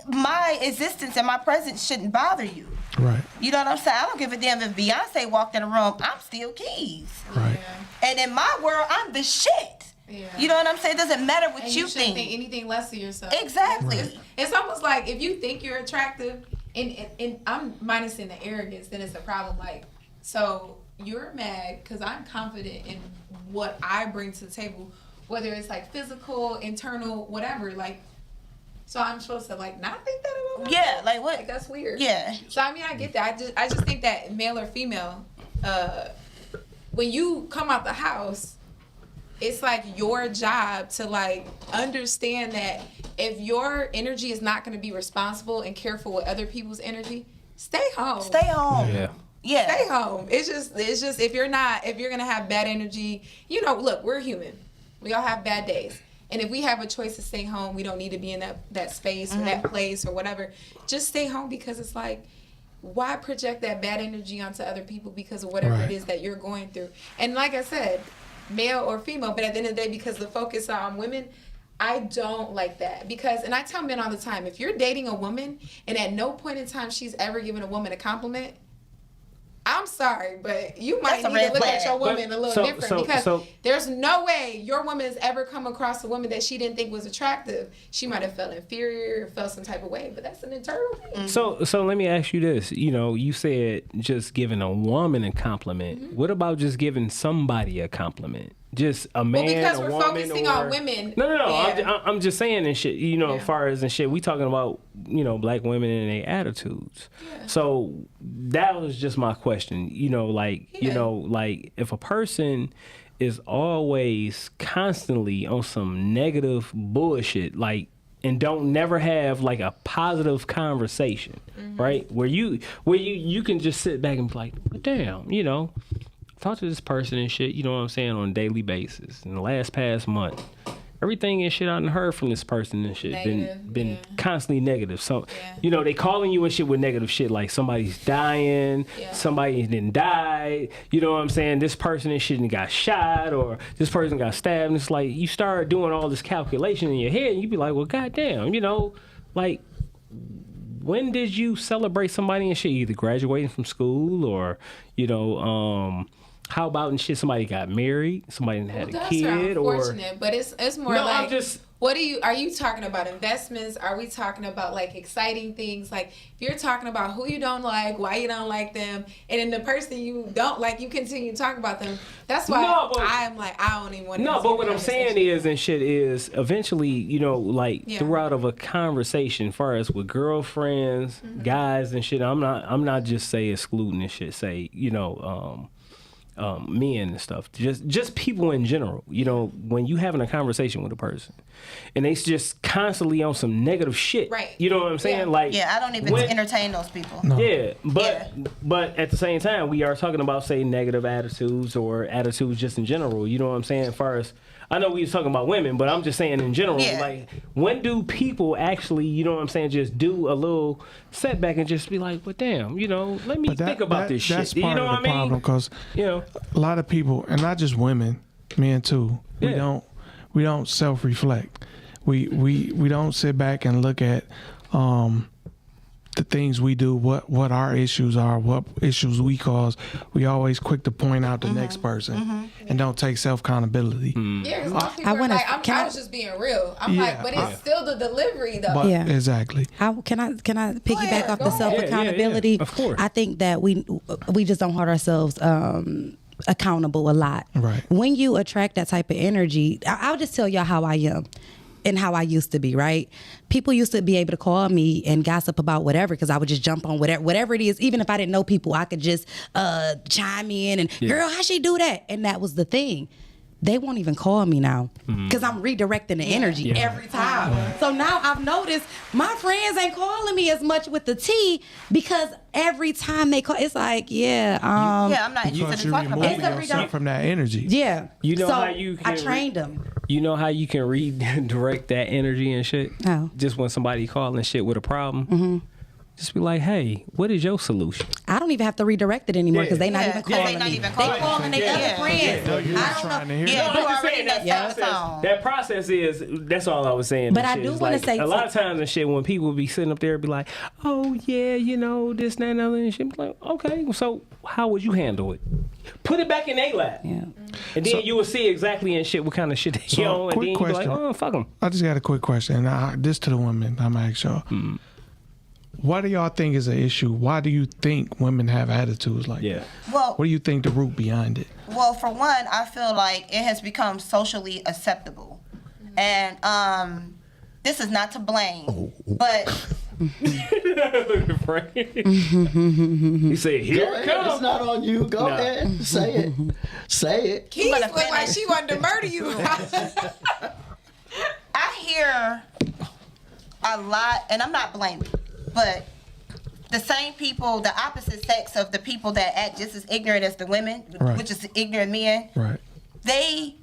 F: my existence and my presence shouldn't bother you.
A: right.
F: You know what I'm saying? I don't give a damn if Beyonce walked in the room. I'm still Keys.
A: Right.
F: And in my world, I'm the shit.
G: Yeah.
F: You know what I'm saying? It doesn't matter what
G: And
F: you
G: you shouldn't
F: think.
G: think anything less of yourself.
F: Exactly.
G: It's almost like if you think you're attractive, and I'm minusing the arrogance, then it's a problem. Like, so you're mad because I'm confident in what I bring to the table, whether it's like physical, internal, whatever. Like, so I'm supposed to like not think that about myself?
F: Yeah, like what?
G: Like, that's weird.
F: Yeah.
G: So I mean, I get that. I just think that male or female, when you come out the house, it's like your job to like understand that if your energy is not going to be responsible and careful with other people's energy, stay home.
F: Stay home.
B: Yeah.
F: Yeah.
G: Stay home. It's just if you're gonna have bad energy, look, we're human. We all have bad days. And if we have a choice to stay home, we don't need to be in that space or that place or whatever. Just stay home, because it's like why project that bad energy onto other people because of whatever it is that you're going through? And like I said, male or female, but at the end of the day, because the focus are on women, I don't like that. Because, and I tell men all the time, if you're dating a woman and at no point in time she's ever given a woman a compliment, I'm sorry, but you might need to look at your woman a little different because there's no way your woman has ever come across a woman that she didn't think was attractive. She might have felt inferior or felt some type of way, but that's an internal thing.
B: So let me ask you this. You know, you said just giving a woman a compliment. What about just giving somebody a compliment? Just a man,
G: because
B: a
G: we're
B: woman,
G: focusing on women.
B: No.
G: Yeah.
B: I'm just saying and shit. You know, as far as and shit, we talking about black women and their attitudes. Yeah. So that was just my question. You know, like if a person is always constantly on some negative bullshit, like, and don't never have like a positive conversation, right? Where you can just sit back and be like, well, damn, talk to this person and shit, you know what I'm saying, on a daily basis. In the past month, everything and shit I done heard from this person and shit been constantly negative. So, they calling you and shit with negative shit, like somebody's dying, somebody didn't die, you know what I'm saying, this person and shit got shot, or this person got stabbed, and it's like, you start doing all this calculation in your head, and you be like, well, goddamn, like, when did you celebrate somebody and shit, either graduating from school or, how about and shit? Somebody got married. Somebody had a kid,
G: unfortunate, but it's more like. What are you talking about? Investments? Are we talking about like exciting things? Like if you're talking about who you don't like, why you don't like them, and then the person you don't like, you continue to talk about them. That's why I'm like, I don't even want to.
B: No, but what I'm saying is eventually, throughout of a conversation, as far as with girlfriends, guys and shit. I'm not just excluding and shit. Men and stuff, just people in general. When you having a conversation with a person and they just constantly on some negative shit,
G: right?
B: You know what I'm saying? Like,
F: I don't even entertain those people.
B: No. But at the same time, we are talking about negative attitudes or attitudes just in general. You know what I'm saying? As far as I know, we was talking about women, but I'm just saying in general, like, when do people actually, you know what I'm saying, just do a little setback and just be like, well, damn, let me think about this shit.
A: That's part of the problem, because a lot of people, and not just women, men too, we don't self-reflect. We don't sit back and look at the things we do, what our issues are, what issues we cause. We always quick to point out the next person and don't take self-accountability.
G: Yeah, because most people are like, I was just being real. I'm like, but it's still the delivery though.
A: But, exactly.
E: Can I piggyback off the self-accountability?
B: Yeah, of course.
E: I think that we just don't hold ourselves accountable a lot.
A: Right.
E: When you attract that type of energy, I'll just tell y'all how I am. And how I used to be, right? People used to be able to call me and gossip about whatever, because I would just jump on whatever it is. Even if I didn't know people, I could just chime in and, girl, how she do that? And that was the thing. They won't even call me now because I'm redirecting the energy every time. Right. So now I've noticed my friends ain't calling me as much with the tea, because every time they call, it's like, I'm
F: not interested in talking about
A: yourself from that energy.
E: Yeah.
B: How you can
E: I trained them.
B: You know how you can redirect that energy and shit?
E: Oh.
B: Just when somebody calling shit with a problem. Just be like, hey, what is your solution?
E: I don't even have to redirect it anymore because they're not even calling me. They calling their other friends.
A: I don't know.
F: You already know
B: that process is, that's all I was saying.
E: But I do want to say,
B: a lot of times and shit, when people be sitting up there and be like, oh yeah, this, that, and the other, and shit, be like, okay, so how would you handle it? Put it back in their lap.
E: Yeah.
B: And then you will see exactly and shit what kind of shit they on, and then you be like, oh, fuck them.
A: I just got a quick question. This to the women, I'm going to ask y'all. What do y'all think is an issue? Why do you think women have attitudes like that?
F: Well,
A: what do you think the root behind it?
F: Well, for one, I feel like it has become socially acceptable. And this is not to blame, but...
B: Look at Frank. He said, here it comes.
D: It's not on you. Go ahead. Say it. Say it.
G: Keith looked like she wanted to murder you.
F: I hear a lot, and I'm not blaming, but the same people, the opposite sex of the people that act just as ignorant as the women, which is ignorant men, they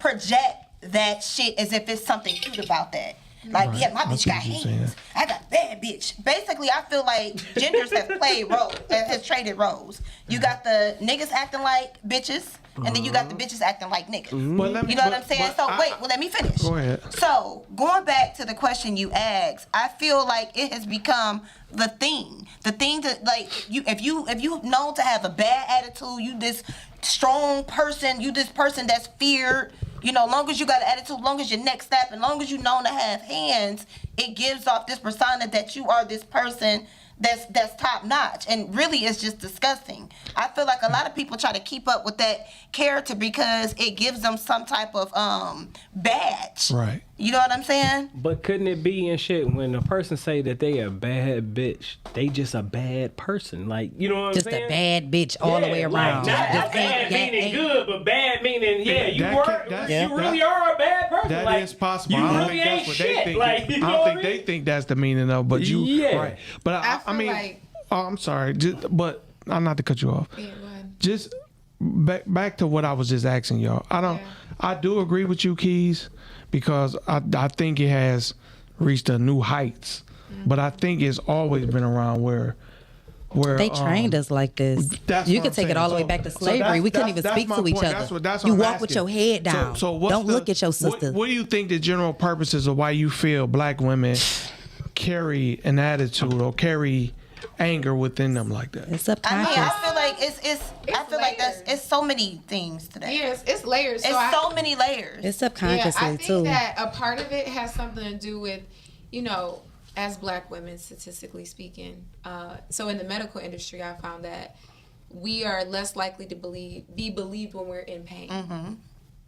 F: project that shit as if it's something cute about that. Like,
A: Right.
F: yeah, my
A: I
F: bitch
A: see
F: got
A: what you're saying.
F: hands. I got bad bitch. Basically, I feel like genders have played roles, has traded roles. You got the niggas acting like bitches, and then you got the bitches acting like niggas.
A: But let me-
F: You know what I'm saying?
A: but
F: Let me finish.
A: Go ahead.
F: So, going back to the question you asked, I feel like it has become the thing. The thing that, like, if you known to have a bad attitude, you this strong person, you this person that's feared, you know, long as you got an attitude, long as your neck snap, and long as you known to have hands, it gives off this persona that you are this person that's top notch, and really it's just disgusting. I feel like a lot of people try to keep up with that character because it gives them some type of badge.
A: Right.
F: You know what I'm saying?
B: But couldn't it be and shit when a person say that they a bad bitch, they just a bad person? Like, you know what I'm
E: Just
B: saying?
E: a bad bitch all the way around.
B: Like, not
E: Just
B: bad meaning good, but bad meaning, you
A: That
B: really are a bad person.
A: That
B: like,
A: is possible.
B: You
A: I don't
B: really
A: think
B: ain't
A: that's what
B: shit.
A: they think.
B: Like, you
A: I
B: know
A: don't
B: what
A: think they think that's the meaning of. But you,
B: Yeah.
A: right? But I
G: feel
A: mean,
G: like-
A: I'm sorry, but I'm not to cut you off.
G: Yeah, go ahead.
A: Just back to what I was just asking y'all. I do agree with you, Keys, because I think it has reached a new heights. But I think it's always been around where
E: They trained us like this.
A: That's
E: You
A: what
E: could
A: I'm
E: take it
A: saying.
E: all the way
A: So-
E: back to
A: so
E: slavery. We couldn't even
A: that's
E: speak
A: my
E: to each
A: point.
E: other.
A: That's
E: You
A: what I'm
E: walk with
A: asking.
E: your head down.
A: So what's
E: Don't look at your sister.
A: What do you think the general purposes of why you feel black women carry an attitude or carry anger within them like that?
E: It's
F: I
E: subconscious.
F: feel like I feel like it's so many things to that.
G: Yes, it's layers.
F: It's so many layers.
E: It's
G: Yeah,
E: subconsciously
G: I think
E: too.
G: that a part of it has something to do with, you know, as black women, statistically speaking. So in the medical industry, I found that we are less likely to be believed when we're in pain.
F: Mm-hmm.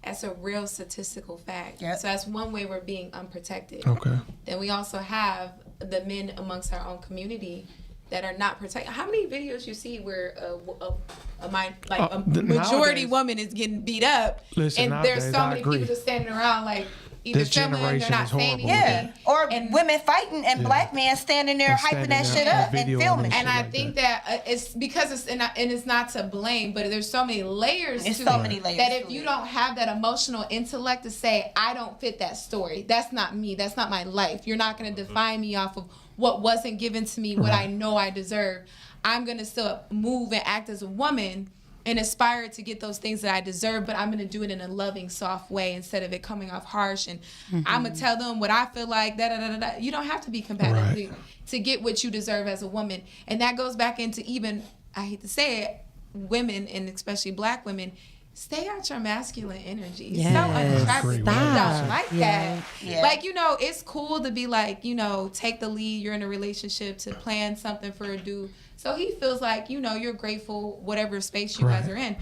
G: That's a real statistical fact.
F: Yep.
G: So that's one way we're being unprotected.
A: Okay.
G: Then we also have the men amongst our own community that are not protected. How many videos you see where a majority
A: nowadays-
G: woman is getting beat up,
A: Listen,
G: and there's
A: nowadays,
G: so
A: I
G: many
A: agree.
G: people just standing around like either
A: This
G: filming, they're
A: generation
G: not
A: is
G: saying
A: horrible.
G: anything.
F: Yeah, or
G: And-
F: women fighting and black men standing there
A: And
F: hyping
A: standing
F: that
A: there
F: shit
A: and
F: up and
A: videoing
F: filming.
A: and
G: And
A: shit
G: I
A: like
G: think that it's because and it's not to blame, but there's so many layers
F: It's
G: to
F: so
G: it
F: many layers
G: that
F: to
G: if you
F: it.
G: don't have that emotional intellect to say, I don't fit that story, that's not me, that's not my life, you're not going to define me off of what wasn't given to me, what I know I deserve. I'm going to still move and act as a woman and aspire to get those things that I deserve, but I'm going to do it in a loving, soft way instead of it coming off harsh. And I'm going to tell them what I feel like, da-da-da-da-da. You don't have to be competitive to get what you deserve as a woman. And that goes back into even, I hate to say it, women, and especially black women, stay out your masculine energy.
E: Yes.
G: So unattractive. We
E: Stop.
G: don't like
E: Yeah.
G: that.
F: Yeah.
G: Like, you know, it's cool to be like, you know, take the lead. You're in a relationship to plan something for a dude. So he feels like, you know, you're grateful, whatever space you guys are in.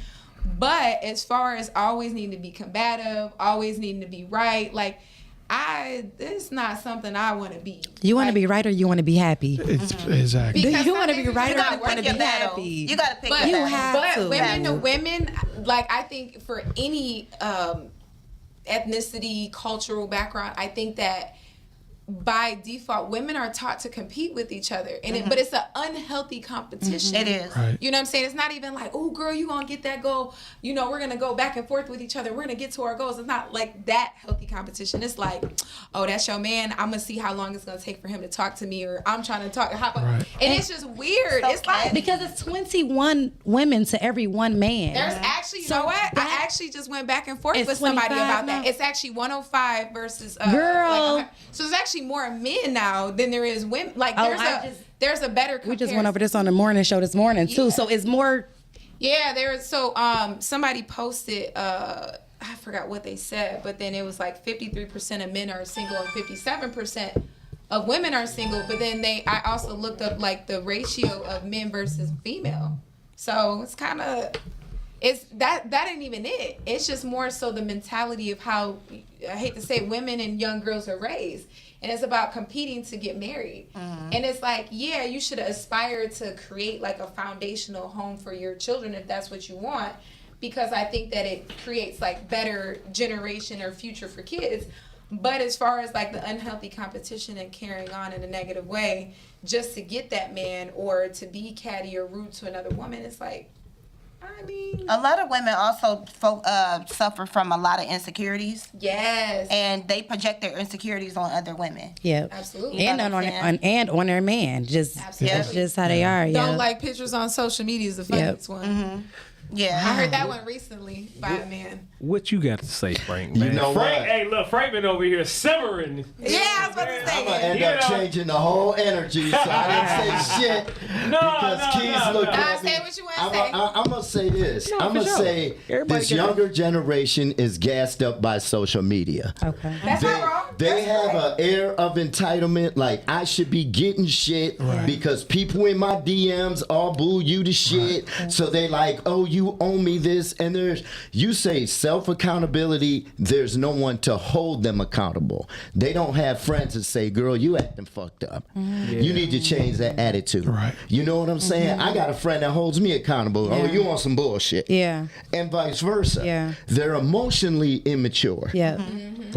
G: But as far as always needing to be combative, always needing to be right, like, it's not something I want to be.
E: You want to
G: Like,
E: be right or you want to be happy?
A: It's exactly.
E: Do
G: Because
E: you want to
G: some
E: be
G: niggas,
E: right
G: you
E: or
G: gotta
E: you
G: work
E: want to
F: your
E: be
F: battle.
E: happy?
F: You gotta pick
G: But
F: your
E: You
F: battle.
E: have
G: But
E: to.
G: women to women, like, I think for any ethnicity, cultural background, I think that by default, women are taught to compete with each other, and but it's an unhealthy competition.
F: It is.
A: Right.
G: You know what I'm saying? It's not even like, oh, girl, you gonna get that goal. You know, we're gonna go back and forth with each other. We're gonna get to our goals. It's not like that healthy competition. It's like, oh, that's your man. I'm gonna see how long it's gonna take for him to talk to me, or I'm trying to talk.
A: Right.
G: And it's just weird.
F: So
G: It's like
E: Because it's 21 women to every one man.
G: there's actually, you know what? I actually just went back and forth
E: It's
G: with somebody
E: 25
G: about
E: now?
G: that. It's actually 105 versus
E: Girl.
G: so there's actually more men now than there is women. Like
E: Oh,
G: there's a better.
E: We just went over this on the morning show this morning too.
G: Yeah.
E: So it's more.
G: Yeah, there was somebody posted. I forgot what they said, but then it was like 53% of men are single and 57% of women are single. But then I also looked up like the ratio of men versus female. So it's kind of. It's that ain't even it. It's just more so the mentality of how, I hate to say, women and young girls are raised. And it's about competing to get married. And it's like, yeah, you should aspire to create like a foundational home for your children if that's what you want. Because I think that it creates like better generation or future for kids. But as far as like the unhealthy competition and carrying on in a negative way just to get that man or to be catty or rude to another woman, it's like, I mean,
F: A lot of women also suffer from a lot of insecurities,
G: yes,
F: and they project their insecurities on other women.
E: Yep.
G: absolutely.
F: You
E: And
F: know
E: on,
F: what I'm saying?
E: on their man. Just
G: Absolutely.
E: that's just how they are.
G: Don't
E: Yeah.
G: like pictures on social media is the funniest one.
F: Yeah.
G: I heard that one recently by a man.
B: What you got to say, Frank? Man?
D: You know
B: Frank,
D: what?
B: hey, look, Frank been over here simmering.
F: Yeah, I was about to
D: I'm
F: say.
D: gonna end
B: You
D: up
B: know-
D: changing the whole energy, so I didn't say shit because Keys looked
G: Nah,
D: at me.
G: say what you want to say.
D: I'm gonna say this.
B: No,
D: I'm
B: for
D: gonna
B: sure.
D: say
B: Everybody
D: this
B: can-
D: younger generation is gassed up by social media.
E: Okay.
G: That's not wrong.
D: They
G: That's
D: have
G: correct.
D: an air of entitlement, like I should be getting shit because people in my DMs all boo you to shit. So they like, oh, you owe me this, and you say self accountability. There's no one to hold them accountable. They don't have friends that say, girl, you acting fucked up. You need to change that attitude.
A: Right.
D: You know what I'm saying? I got a friend that holds me accountable. Oh,
E: Yeah.
D: you on some bullshit.
E: Yeah.
D: And vice versa.
E: Yeah.
D: They're emotionally immature.
E: Yeah.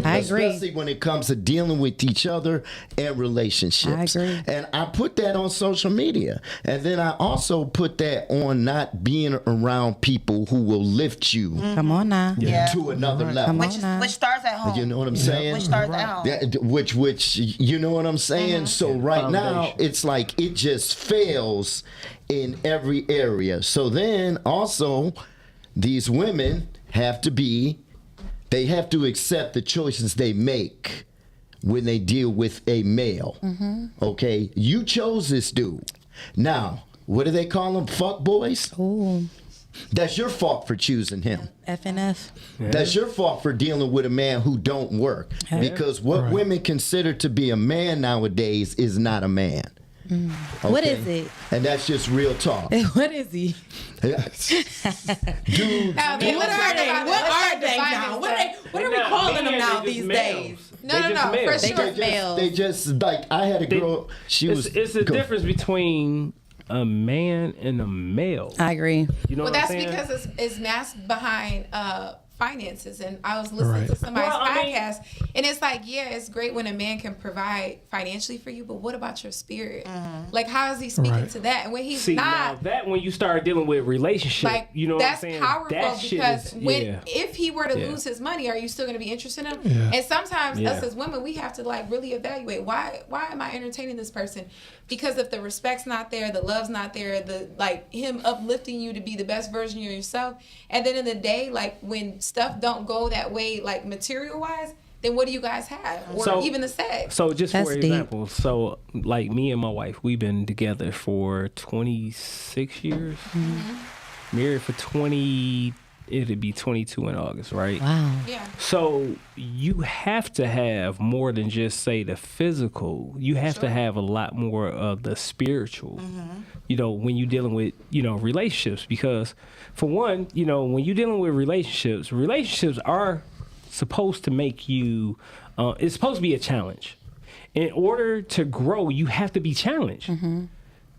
E: I agree.
D: Especially when it comes to dealing with each other and relationships.
E: I agree.
D: And I put that on social media. And then I also put that on not being around people who will lift you
E: Come on now.
F: Yeah.
D: to another level.
E: Come on.
F: Which starts at home.
D: You know what I'm saying?
F: Which starts at home.
D: Which you know what I'm saying? So right now
B: Foundation.
D: it's like it just fails in every area. So then also these women have to accept the choices they make when they deal with a male. Okay? You chose this dude. Now, what do they call them? Fuck boys?
E: Ooh.
D: That's your fault for choosing him.
E: FNF.
D: That's your fault for dealing with a man who don't work. Because what women consider to be a man nowadays is not a man.
E: What
D: Okay?
E: is it?
D: And that's just real talk.
E: What is he?
D: Dude,
G: Now, then
E: What
G: let's
E: are
G: talk
E: they?
G: about
E: What
G: that. Let's
E: are
G: start
E: they
G: defining
E: now?
G: stuff.
E: What are we calling them now these days?
G: No, for
E: They
G: sure.
E: just males.
D: they just like I had a girl. She was.
B: It's the
D: go-
B: difference between a man and a male.
E: I agree.
B: You know
G: Well,
B: what I'm
G: that's
B: saying?
G: because it's masked behind finances. And I was listening to
A: Right.
G: somebody's
B: Well, I mean-
G: podcast, and it's like, yeah, it's great when a man can provide financially for you, but what about your spirit? Like, how is he speaking
A: Right.
G: to that? And when he's
B: See, now
G: not,
B: that when you start dealing with relationship,
G: like,
B: you know what I'm
G: that's
B: saying?
G: powerful
B: That shit
G: because
B: is,
G: when
B: yeah.
G: if he were to
B: Yeah.
G: lose his money, are you still going to be interested in him?
A: Yeah.
G: And sometimes
B: Yeah.
G: us as women, we have to like really evaluate why am I entertaining this person? Because if the respect's not there, the love's not there, the like him uplifting you to be the best version of yourself, and then in the day, like when stuff don't go that way, like material wise, then what do you guys have, or
B: So-
G: even the sex?
B: So just
E: That's
B: for
E: deep.
B: example, so like me and my wife, we've been together for 26 years. Married for 20, it'd be 22 in August, right?
E: Wow.
G: Yeah.
B: So you have to have more than just say the physical. You have to have a lot more of the spiritual. You know, when you're dealing with, you know, relationships, because for one, you know, when you're dealing with relationships are supposed to make you. It's supposed to be a challenge. In order to grow, you have to be challenged.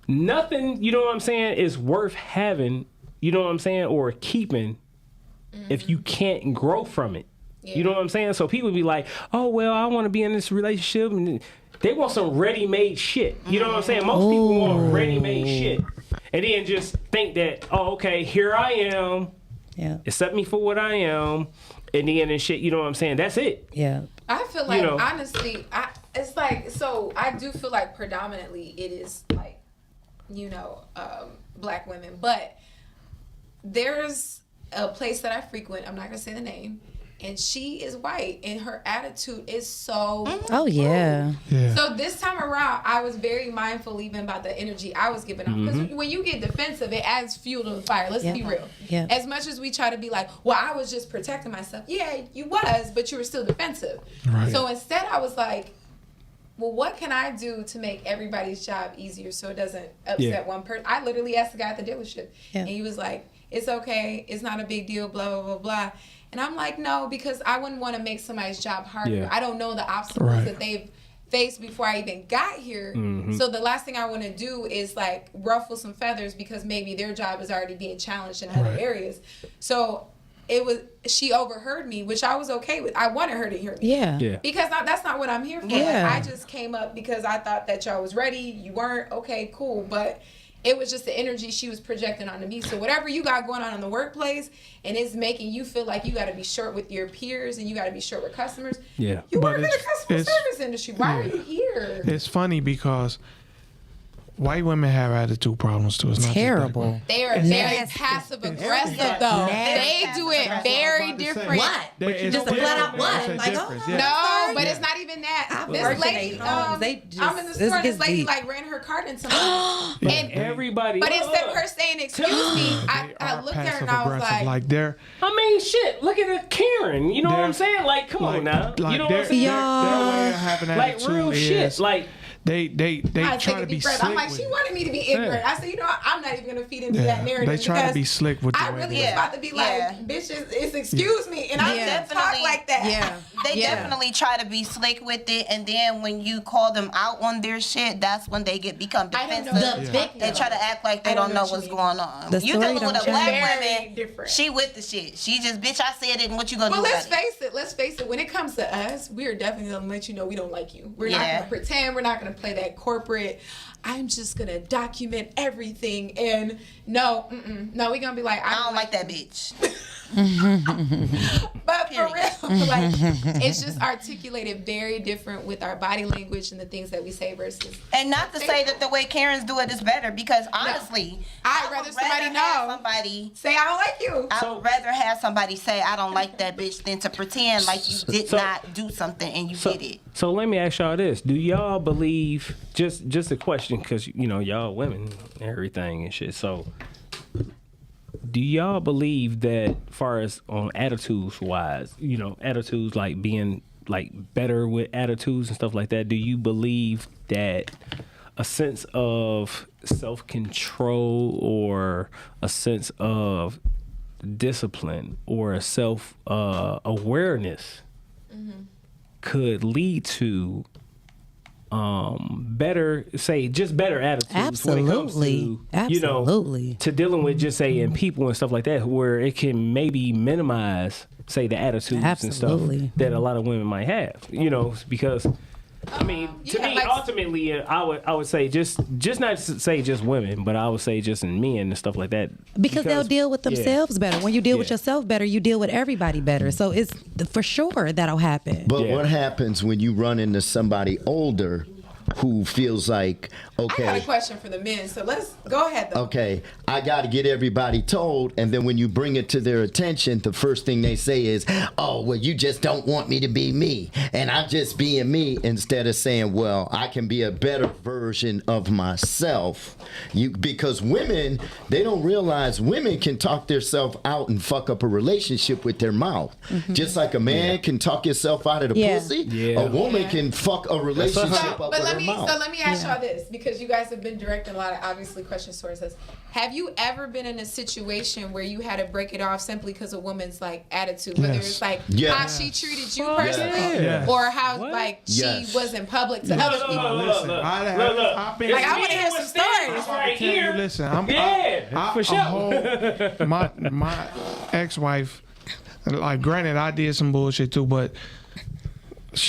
B: Nothing, you know what I'm saying, is worth having. You know what I'm saying, or keeping. If you can't grow from it. You know what I'm saying? So people be like, oh, well, I want to be in this relationship. And they want some ready-made shit. You know what I'm saying? Most people want ready-made shit. And then just think that, oh, okay, here I am.
E: Yeah.
B: Accept me for what I am. And then and shit, you know what I'm saying? That's it.
E: Yeah.
G: I feel like,
B: know.
G: honestly, it's like, so I do feel like predominantly it is like, you know, black women. But there's a place that I frequent, I'm not going to say the name, and she is white, and her attitude is so
E: Oh yeah.
A: Yeah.
G: So this time around, I was very mindful even about the energy I was giving off. Because when you get defensive, it adds fuel to the fire. Let's
E: Yeah.
G: be real.
E: Yeah.
G: As much as we try to be like, well, I was just protecting myself. Yeah, you was, but you were still defensive.
A: Right.
G: So instead, I was like, well, what can I do to make everybody's job easier so it doesn't upset
B: Yeah.
G: one person? I literally asked the guy at the dealership,
E: Yeah.
G: and he was like, it's okay. It's not a big deal, blah, blah, blah, blah. And I'm like, no, because I wouldn't want to make somebody's job harder.
B: Yeah.
G: I don't know the obstacles
A: Right.
G: that they've faced before I even got here. So the last thing I want to do is like ruffle some feathers because maybe their job is already being challenged in other
A: Right.
G: areas. So she overheard me, which I was okay with. I wanted her to hear me.
E: Yeah.
B: Yeah.
G: Because that's not what I'm here for.
E: Yeah.
G: Like, I just came up because I thought that y'all was ready. You weren't. Okay, cool. But it was just the energy she was projecting onto me. So whatever you got going on in the workplace and it's making you feel like you got to be short with your peers and you got to be short with customers.
B: Yeah.
G: You
A: But
G: work in the customer service industry. Why are you here?
A: It's funny because white women have attitude problems too. It's not just black
E: Terrible.
A: women.
G: They are very passive aggressive though. They do it very different.
H: What?
A: It's
H: Just a flat out
A: different.
H: what?
A: It's a
H: Like,
A: difference,
H: oh,
A: yeah.
G: No, but it's not even that. This
E: worked in
G: lady,
E: a homes. They just-
G: I'm in the
E: this
G: store.
E: gets
G: This lady
E: deep.
G: like ran her card in somebody, and
B: Everybody.
G: but instead of her saying excuse me, I
A: Are
G: looked at her
A: passive
G: and I was
A: aggressive.
G: like,
A: they're
B: I mean, shit. Look at Karen. You know what I'm saying? Like, come on now. You know what I'm saying?
A: their way of having
B: Like
A: attitude
B: real
A: is
B: shit. Like,
A: they
G: I
A: try
G: take
A: to
G: a
A: be
G: deep breath.
A: slick
G: I'm like,
A: with
G: she
A: it.
G: wanted me to be ignorant. I said, you know what? I'm not even gonna feed into that narrative.
A: They try to
G: because
A: be slick with the
G: I
A: way
G: really
A: they
G: was
F: are.
G: about to be like,
F: Yeah.
G: bitches, it's excuse me, and I
F: Yeah.
G: didn't talk like that.
E: Yeah.
F: They definitely try to be slick with it, and then when you call them out on their shit, that's when they become
G: I don't
F: defensive.
G: know.
H: The victim.
F: They try to act like they
G: I don't
F: don't
G: know
F: know
G: what
F: what's
G: you mean.
F: going on.
E: The
F: You
E: story
F: dealing with
E: don't
F: a black
G: change. Very
F: woman,
G: different.
F: she with the shit. She just, bitch, I said it, and what you gonna
G: But
F: do
G: let's
F: about it?
G: face it. When it comes to us, we are definitely gonna let you know we don't like you. We're not
F: Yeah.
G: gonna pretend. We're not gonna play that corporate. I'm just gonna document everything. And no, we're gonna be like,
F: I don't like that bitch.
G: But for
F: Period.
G: real, like it's just articulated very different with our body language and the things that we say versus.
F: And not to say that the way Karens do it is better, because honestly,
G: I'd
F: I
G: rather
F: would
G: somebody
F: have
G: know.
F: somebody.
G: Say I don't like you.
F: I would rather have somebody say I don't like that bitch than to pretend like you did
B: So-
F: not do something and you did it.
B: so let me ask y'all this: do y'all believe? Just a question, because you know y'all women, and everything and shit. So, do y'all believe that, far as on attitudes wise, you know, attitudes like being like better with attitudes and stuff like that? Do you believe that a sense of self-control or a sense of discipline or a self awareness could lead to better attitudes when it comes
E: Absolutely.
B: to, you know,
E: Absolutely.
B: to dealing with just saying people and stuff like that, where it can maybe minimize, say, the attitudes and stuff
E: Absolutely.
B: that a lot of women might have, you know, because I mean, to
G: Yeah,
B: me,
G: like-
B: ultimately, I would say just not to say just women, but I would say just in men and stuff like that.
E: Because they'll deal with
B: yeah.
E: themselves better. When you deal with
B: Yeah.
E: yourself better, you deal with everybody better. So it's for sure that'll happen.
D: But
B: Yeah.
D: what happens when you run into somebody older who feels like,
G: I got a
D: okay,
G: question for the men, so let's go ahead though.
D: okay, I got to get everybody told, and then when you bring it to their attention, the first thing they say is, oh, well, you just don't want me to be me, and I'm just being me, instead of saying, well, I can be a better version of myself. Because women, they don't realize women can talk themselves out and fuck up a relationship with their mouth. Just like a man can talk himself out of the
E: Yeah.
D: pussy,
B: Yeah.
D: a woman can fuck a relationship
G: So,
D: up
G: but
D: with
G: let
D: her
G: me
D: mouth.
G: ask y'all this, because you guys have been directing a lot of obviously questions towards us. Have you ever been in a situation where you had to break it off simply because of woman's like attitude, whether
A: Yes.
G: it's like
D: Yes.
G: how she treated you
B: Fuck
G: personally,
A: yeah.
G: or how
B: What?
G: like
D: Yes.
G: she was in public to other people?
A: Listen, I've been-
G: Like, I wanna hear some stories.
B: right
A: tell you,
B: here.
A: listen,
B: For sure.
A: My ex-wife, like, granted, I did some bullshit too, but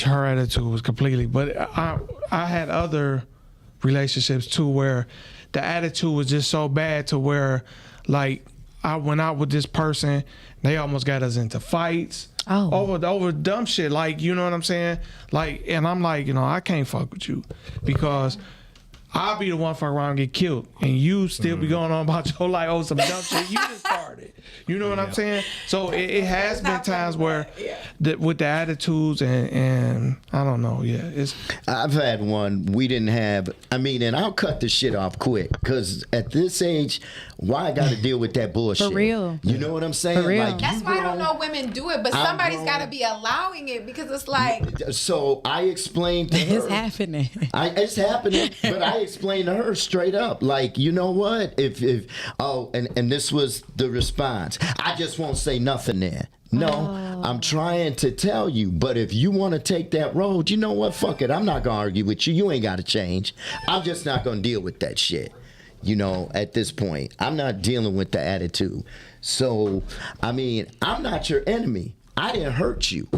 A: her attitude was completely. But I had other relationships too where the attitude was just so bad to where, like, I went out with this person, they almost got us into fights.
E: Oh.
A: Over dumb shit, like, you know what I'm saying? Like, and I'm like, you know, I can't fuck with you because I'll be the one fuck around and get killed, and you still be going on about your life, oh, some dumb shit you just started. You know what I'm saying? So it has been times where, with the attitudes and I don't know, it's
D: I've had one. We didn't have. I mean, and I'll cut the shit off quick because at this age, why I got to deal with that bullshit?
E: For real.
D: You know what I'm saying?
E: For real.
D: Like,
G: That's
D: you
G: why I don't
D: grown-
G: know women do it, but
D: I'm
G: somebody's
D: grown.
G: got to be allowing it because it's like.
D: So I explained to her.
E: It's happening.
D: It's happening, but I explained to her straight up, like, you know what? If and this was the response. I just won't say nothing there. No, I'm trying to tell you, but if you want to take that road, you know what? Fuck it. I'm not going to argue with you. You ain't got to change. I'm just not going to deal with that shit. You know, at this point, I'm not dealing with the attitude. So, I mean, I'm not your enemy. I didn't hurt you.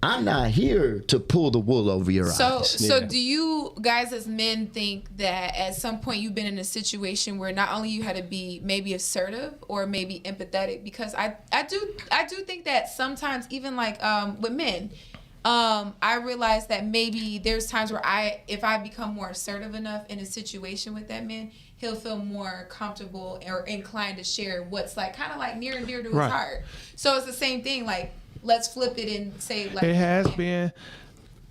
D: I'm not here to pull the wool over your eyes.
G: So do you guys as men think that at some point you've been in a situation where not only you had to be maybe assertive or maybe empathetic? Because I do think that sometimes even like with men, I realize that maybe there's times where if I become more assertive enough in a situation with that man, he'll feel more comfortable or inclined to share what's like kind of like near and dear to his heart. So it's the same thing. Like, let's flip it and say like
A: it has been,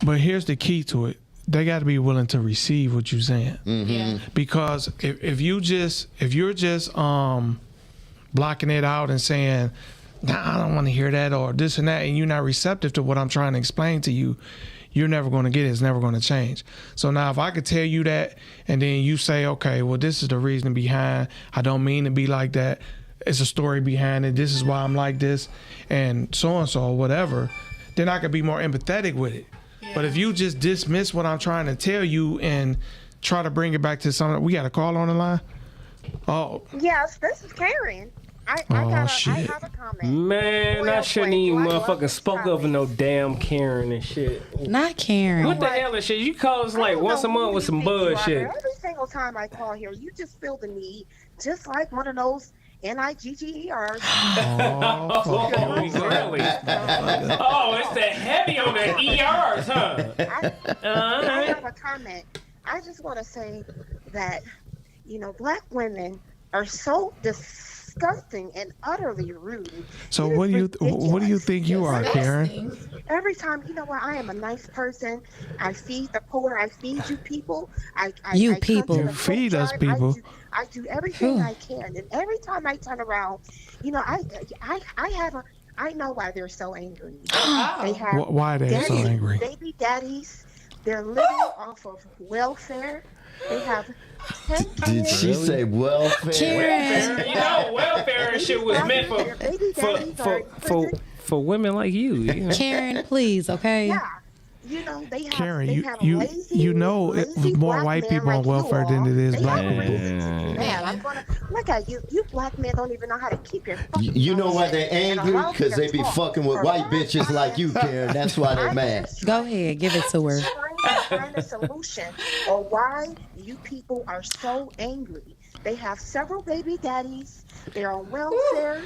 A: but here's the key to it. They got to be willing to receive what you're saying.
G: Yeah.
A: Because if you're just blocking it out and saying, nah, I don't want to hear that or this and that, and you're not receptive to what I'm trying to explain to you, you're never going to get it. It's never going to change. So now if I could tell you that and then you say, okay, well, this is the reason behind, I don't mean to be like that. It's a story behind it. This is why I'm like this and so, whatever, then I could be more empathetic with it. Yeah. But if you just dismiss what I'm trying to tell you and try to bring it back to something, we got a call on the line? Oh.
H: Yes, this is Karen. I have a comment.
B: Man, I shouldn't even motherfucking spoke up no damn Karen and shit.
E: Not Karen.
B: What the hell is shit? You call us like once a month with some bullshit.
H: Every single time I call here, you just feel the need, just like one of those NIGGERs.
B: Oh, really? Oh, it's the heavy on the ERs, huh?
H: I have a comment. I just want to say that, black women are so disgusting and utterly rude.
A: So what do you think you are, Karen?
H: Every time, I am a nice person. I feed the poor. I feed you people.
A: You feed us people.
H: I do everything I can, and every time I turn around, I know why they're so angry. They have
A: why they're so angry?
H: Baby daddies. They're living off of welfare. They have 10 kids.
D: Did she say welfare?
B: Welfare. Welfare and shit was meant for women like you.
E: Karen, please, okay?
H: Yeah. They have,
A: Karen,
H: they have lazy,
A: it's more white people on welfare than it is black people.
H: Man, I'm gonna look at you. You black men don't even know how to keep your.
D: You know why they're angry? Because they be fucking with white bitches like you, Karen. That's why they're mad.
E: Go ahead, give it to her.
H: Find a solution or why you people are so angry. They have several baby daddies. They're on welfare.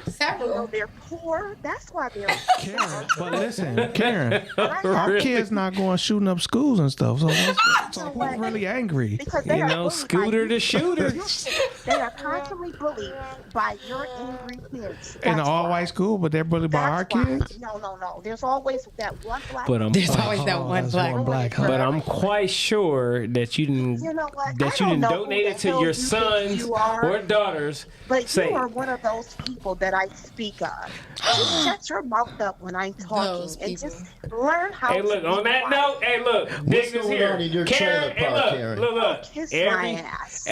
H: They're poor. That's why they're.
A: Karen, but listen, Karen, our kids not going shooting up schools and stuff. So we're really angry.
H: Because they are
B: Scooter the shooter.
H: They are constantly bullied by your angry kids.
A: In an all-white school, but they're bullied by our kids?
H: No. There's always that one black.
E: There's always that one black.
B: But I'm quite sure that you didn't. Donate it to your sons or daughters.
H: But you are one of those people that I speak of. Just shut your mouth up when I'm talking and just learn how to.
B: Hey, look, on that note,
D: what's going on in your trailer park, Karen?
B: Look.
H: Kiss my ass.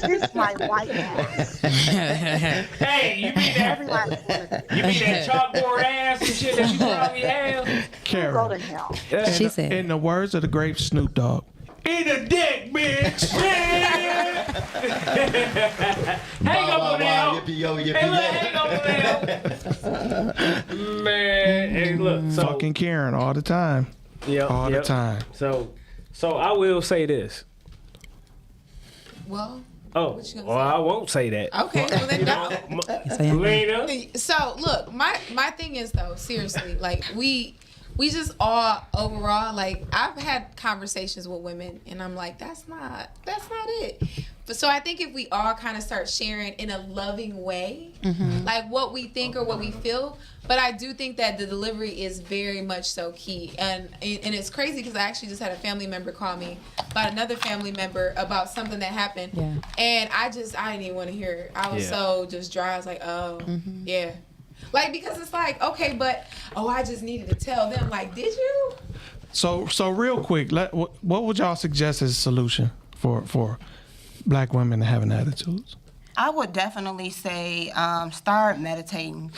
H: Kiss my white ass.
B: Hey, you mean that chalkboard ass and shit that you probably have?
A: Karen,
H: go to hell.
E: She said.
A: In the words of the great Snoop Dogg, eat a dick, bitch.
B: Hang up on that. Hang up on that. Man, hey, look. So,
A: fucking Karen all the time. All the time.
B: So I will say this.
G: Well.
B: Oh, well, I won't say that.
G: Okay, well then no.
B: Lena.
G: So look, my thing is though, seriously, like we just all overall, like I've had conversations with women and I'm like, that's not it. But so I think if we all kind of start sharing in a loving way, like what we think or what we feel, but I do think that the delivery is very much so key. And it's crazy because I actually just had a family member call me about another family member about something that happened. Yeah. And I didn't even want to hear it. I was so just dry. I was like, oh, yeah. Like, because it's like, okay, but, I just needed to tell them. Like, did you?
A: So real quick, what would y'all suggest as a solution for black women having attitudes?
F: I would definitely say start meditating.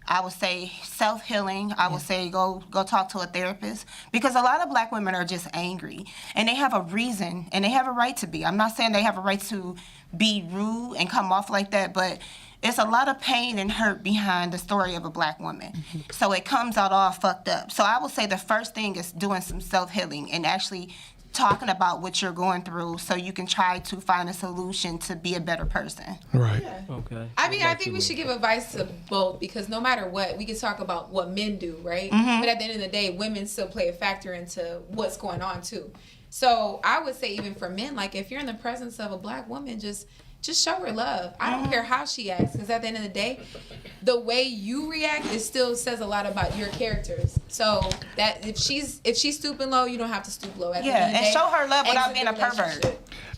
F: I would say self-healing. I would say go talk to a therapist, because a lot of black women are just angry and they have a reason and they have a right to be. I'm not saying they have a right to be rude and come off like that, but it's a lot of pain and hurt behind the story of a black woman. So it comes out all fucked up. So I would say the first thing is doing some self-healing and actually talking about what you're going through so you can try to find a solution to be a better person.
A: Right.
G: Yeah.
B: Okay.
G: I mean, I think we should give advice to both because no matter what, we can talk about what men do, right?
F: Mm-hmm.
G: But at the end of the day, women still play a factor into what's going on too. So I would say even for men, like if you're in the presence of a black woman, just show her love. I don't care how she acts, because at the end of the day, the way you react, it still says a lot about your characters. So that if she's stooping low, you don't have to stoop low. At the end of the
F: And
G: day,
F: show her love without
G: exit
F: being
G: the
F: a pervert.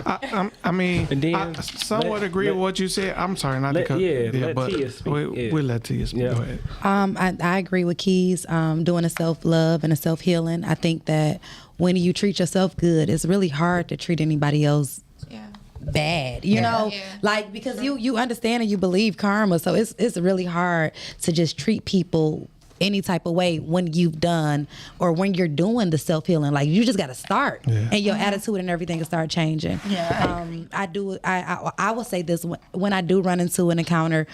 G: relationship.
A: I mean,
B: And then
A: I somewhat agree with what you said. I'm sorry, not
B: let-
A: to cut.
B: yeah, let
A: but
B: Tia speak. Yeah.
A: we'll let Tia speak.
B: Yeah.
A: Go ahead.
E: I agree with Keys. Doing a self-love and a self-healing. I think that when you treat yourself good, it's really hard to treat anybody else
G: Yeah.
E: bad, you know,
G: Yeah.
E: like because you understand and you believe karma, so it's really hard to just treat people any type of way when you've done or when you're doing the self-healing. Like you just got to start and your attitude and everything will start changing. I will say this when I do run into an encounter,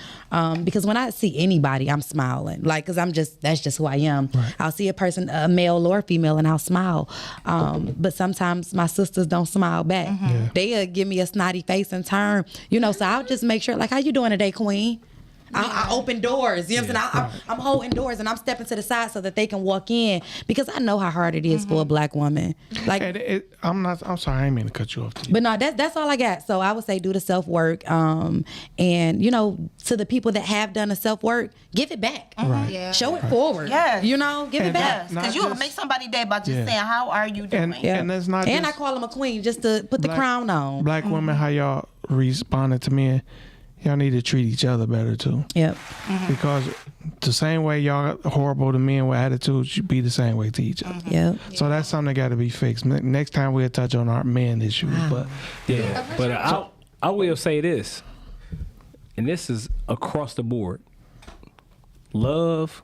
E: because when I see anybody, I'm smiling, like, cause that's just who I am. Right. I'll see a person, a male or female, and I'll smile. But sometimes my sisters don't smile back. They'll give me a snotty face and turn, so I'll just make sure, like, how you doing today, queen? I open doors, you know what I'm saying? I'm holding doors and I'm stepping to the side so that they can walk in, because I know how hard it is for a black woman. Like,
A: I'm sorry, I didn't mean to cut you off.
E: But no, that's all I got. So I would say do the self work, and to the people that have done the self work, give it back.
A: Right.
G: Yeah.
E: Show it forward.
F: Yes.
E: Give it back.
F: Because you will make somebody day by just saying, how are you doing?
A: And that's not.
E: And
A: just
E: I call them a queen just to put the crown on.
A: Black women, how y'all responded to men. Y'all need to treat each other better too.
E: Yep.
A: Because the same way y'all horrible to men with attitudes, you be the same way to each other.
E: Yep.
A: So that's something that got to be fixed. Next time we'll touch on our men issues. But
B: I will say this, and this is across the board: love,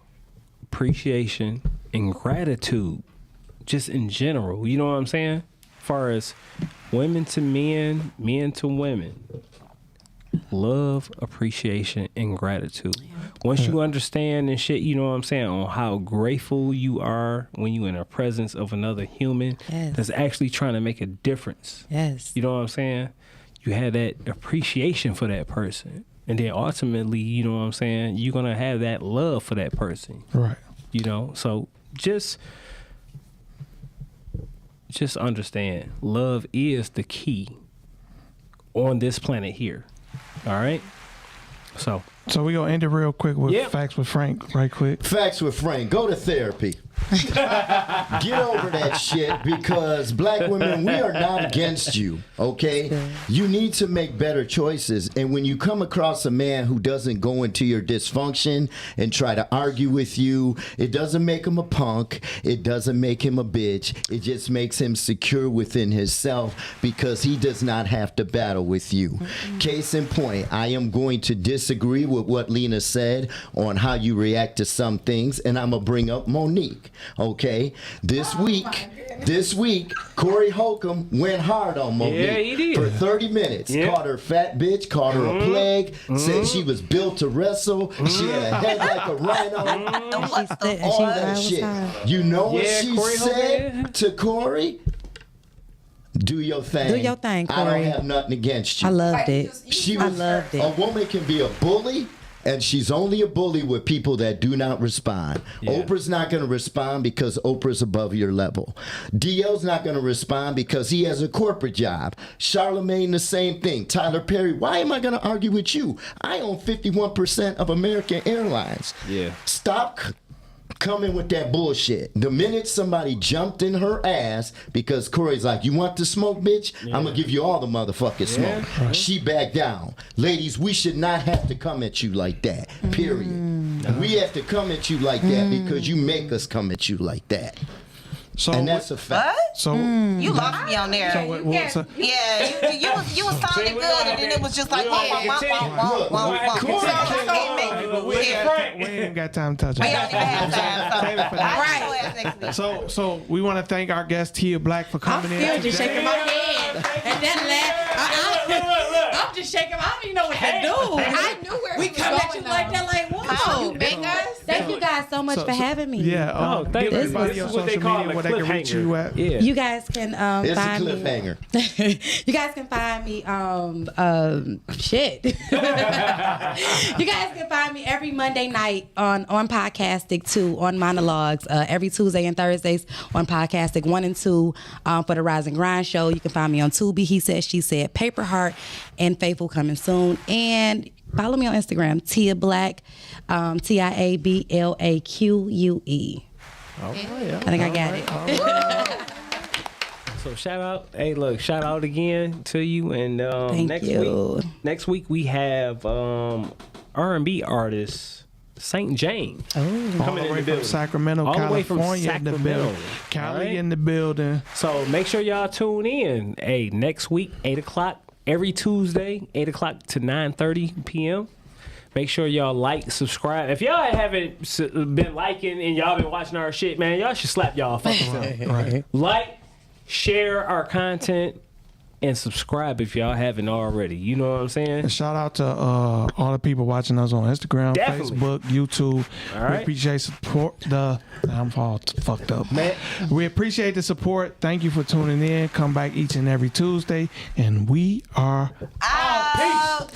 B: appreciation, and gratitude, just in general. You know what I'm saying? As far as women to men, men to women. Love, appreciation, and gratitude. Once you understand and shit, you know what I'm saying, on how grateful you are when you in the presence of another human that's actually trying to make a difference.
E: Yes.
B: You know what I'm saying? You have that appreciation for that person. And then ultimately, you know what I'm saying, you're going to have that love for that person.
A: Right.
B: So just understand, love is the key on this planet here. All right. So
A: we gonna end it real quick with Facts with Frank, right quick.
D: Facts with Frank. Go to therapy. Get over that shit, because black women, we are not against you, okay? You need to make better choices. And when you come across a man who doesn't go into your dysfunction and try to argue with you, it doesn't make him a punk. It doesn't make him a bitch. It just makes him secure within himself, because he does not have to battle with you. Case in point, I am going to disagree with what Lena said on how you react to some things, and I'm going to bring up Monique. Okay, this week, Corey Holcomb went hard on Monique.
B: Yeah, he did.
D: For 30 minutes.
B: Yeah.
D: Called her fat bitch, called her a plague, said she was built to wrestle, she had a head like a rhino, all that shit. You know what she
B: Corey
D: said
B: Holcomb.
D: to Corey? Do your thing.
E: Do your thing,
D: I
E: Corey.
D: don't have nothing against you.
E: I loved it.
D: I
E: loved it.
D: A woman can be a bully, and she's only a bully with people that do not respond. Oprah's not going to respond because Oprah's above your level. DL's not going to respond because he has a corporate job. Charlemagne, the same thing. Tyler Perry, why am I going to argue with you? I own 51% of American Airlines.
B: Yeah.
D: Stop coming with that bullshit. The minute somebody jumped in her ass because Corey's like, you want the smoke, bitch? I'm going to give you all the motherfucking smoke. Right. She backed down. Ladies, we should not have to come at you like that, period. We have to come at you like that because you make us come at you like that.
A: So
D: and that's a fact.
F: What?
A: So
F: you lost me on there.
A: So
F: You was sounding good, and then it was just like,
A: we ain't got time to touch
F: we
A: on
F: don't even have time.
A: So we want to thank our guest Tia Black for coming in.
E: I'm still just shaking my head. And that I'm just shaking. I don't even know what to do.
G: I knew where
E: We
G: was
E: come at
G: going,
E: you like
G: though.
E: that, like,
G: How
E: whoa.
G: you make us?
E: Thank you guys so much for having me.
A: Yeah.
B: thank
A: Give
B: you.
A: everybody
B: This
A: on
B: is what they
A: social
B: call
A: media
B: a
A: where they can reach
B: cliffhanger.
A: you at.
B: Yeah.
E: You guys can
D: It's a
E: find me.
D: cliffhanger.
E: You guys can find me shit. You guys can find me every Monday night on Podcastic 2 on Monologues, every Tuesday and Thursdays on Podcastic 1 and 2 for the Rise and Grind show. You can find me on Tubi, He Said, She Said, Paper Heart, and Faithful coming soon. And follow me on Instagram, Tia Black, TIABLAQUE.
A: All right,
E: I think I got it.
B: So shout out again to you. And
E: Thank you.
B: Next week we have R&B artist St. James
A: All
B: coming
A: the
B: in
A: way
B: the
A: from
B: building.
A: Sacramento,
B: All the way from
A: California in the
B: Sacramento.
A: building. Cali
B: All right?
A: in the building.
B: So make sure y'all tune in. Hey, next week 8:00 every Tuesday 8:00 to 9:30 p.m. Make sure y'all like, subscribe. If y'all haven't been liking and y'all been watching our shit, man, y'all should slap y'all fucking self.
A: Right.
B: Like, share our content, and subscribe if y'all haven't already. You know what I'm saying?
A: And shout out to all the people watching us on Instagram,
B: Definitely.
A: Facebook, YouTube.
B: All
A: We
B: right.
A: appreciate support. I'm all fucked up.
B: Man.
A: We appreciate the support. Thank you for tuning in. Come back each and every Tuesday, and we are
F: Out.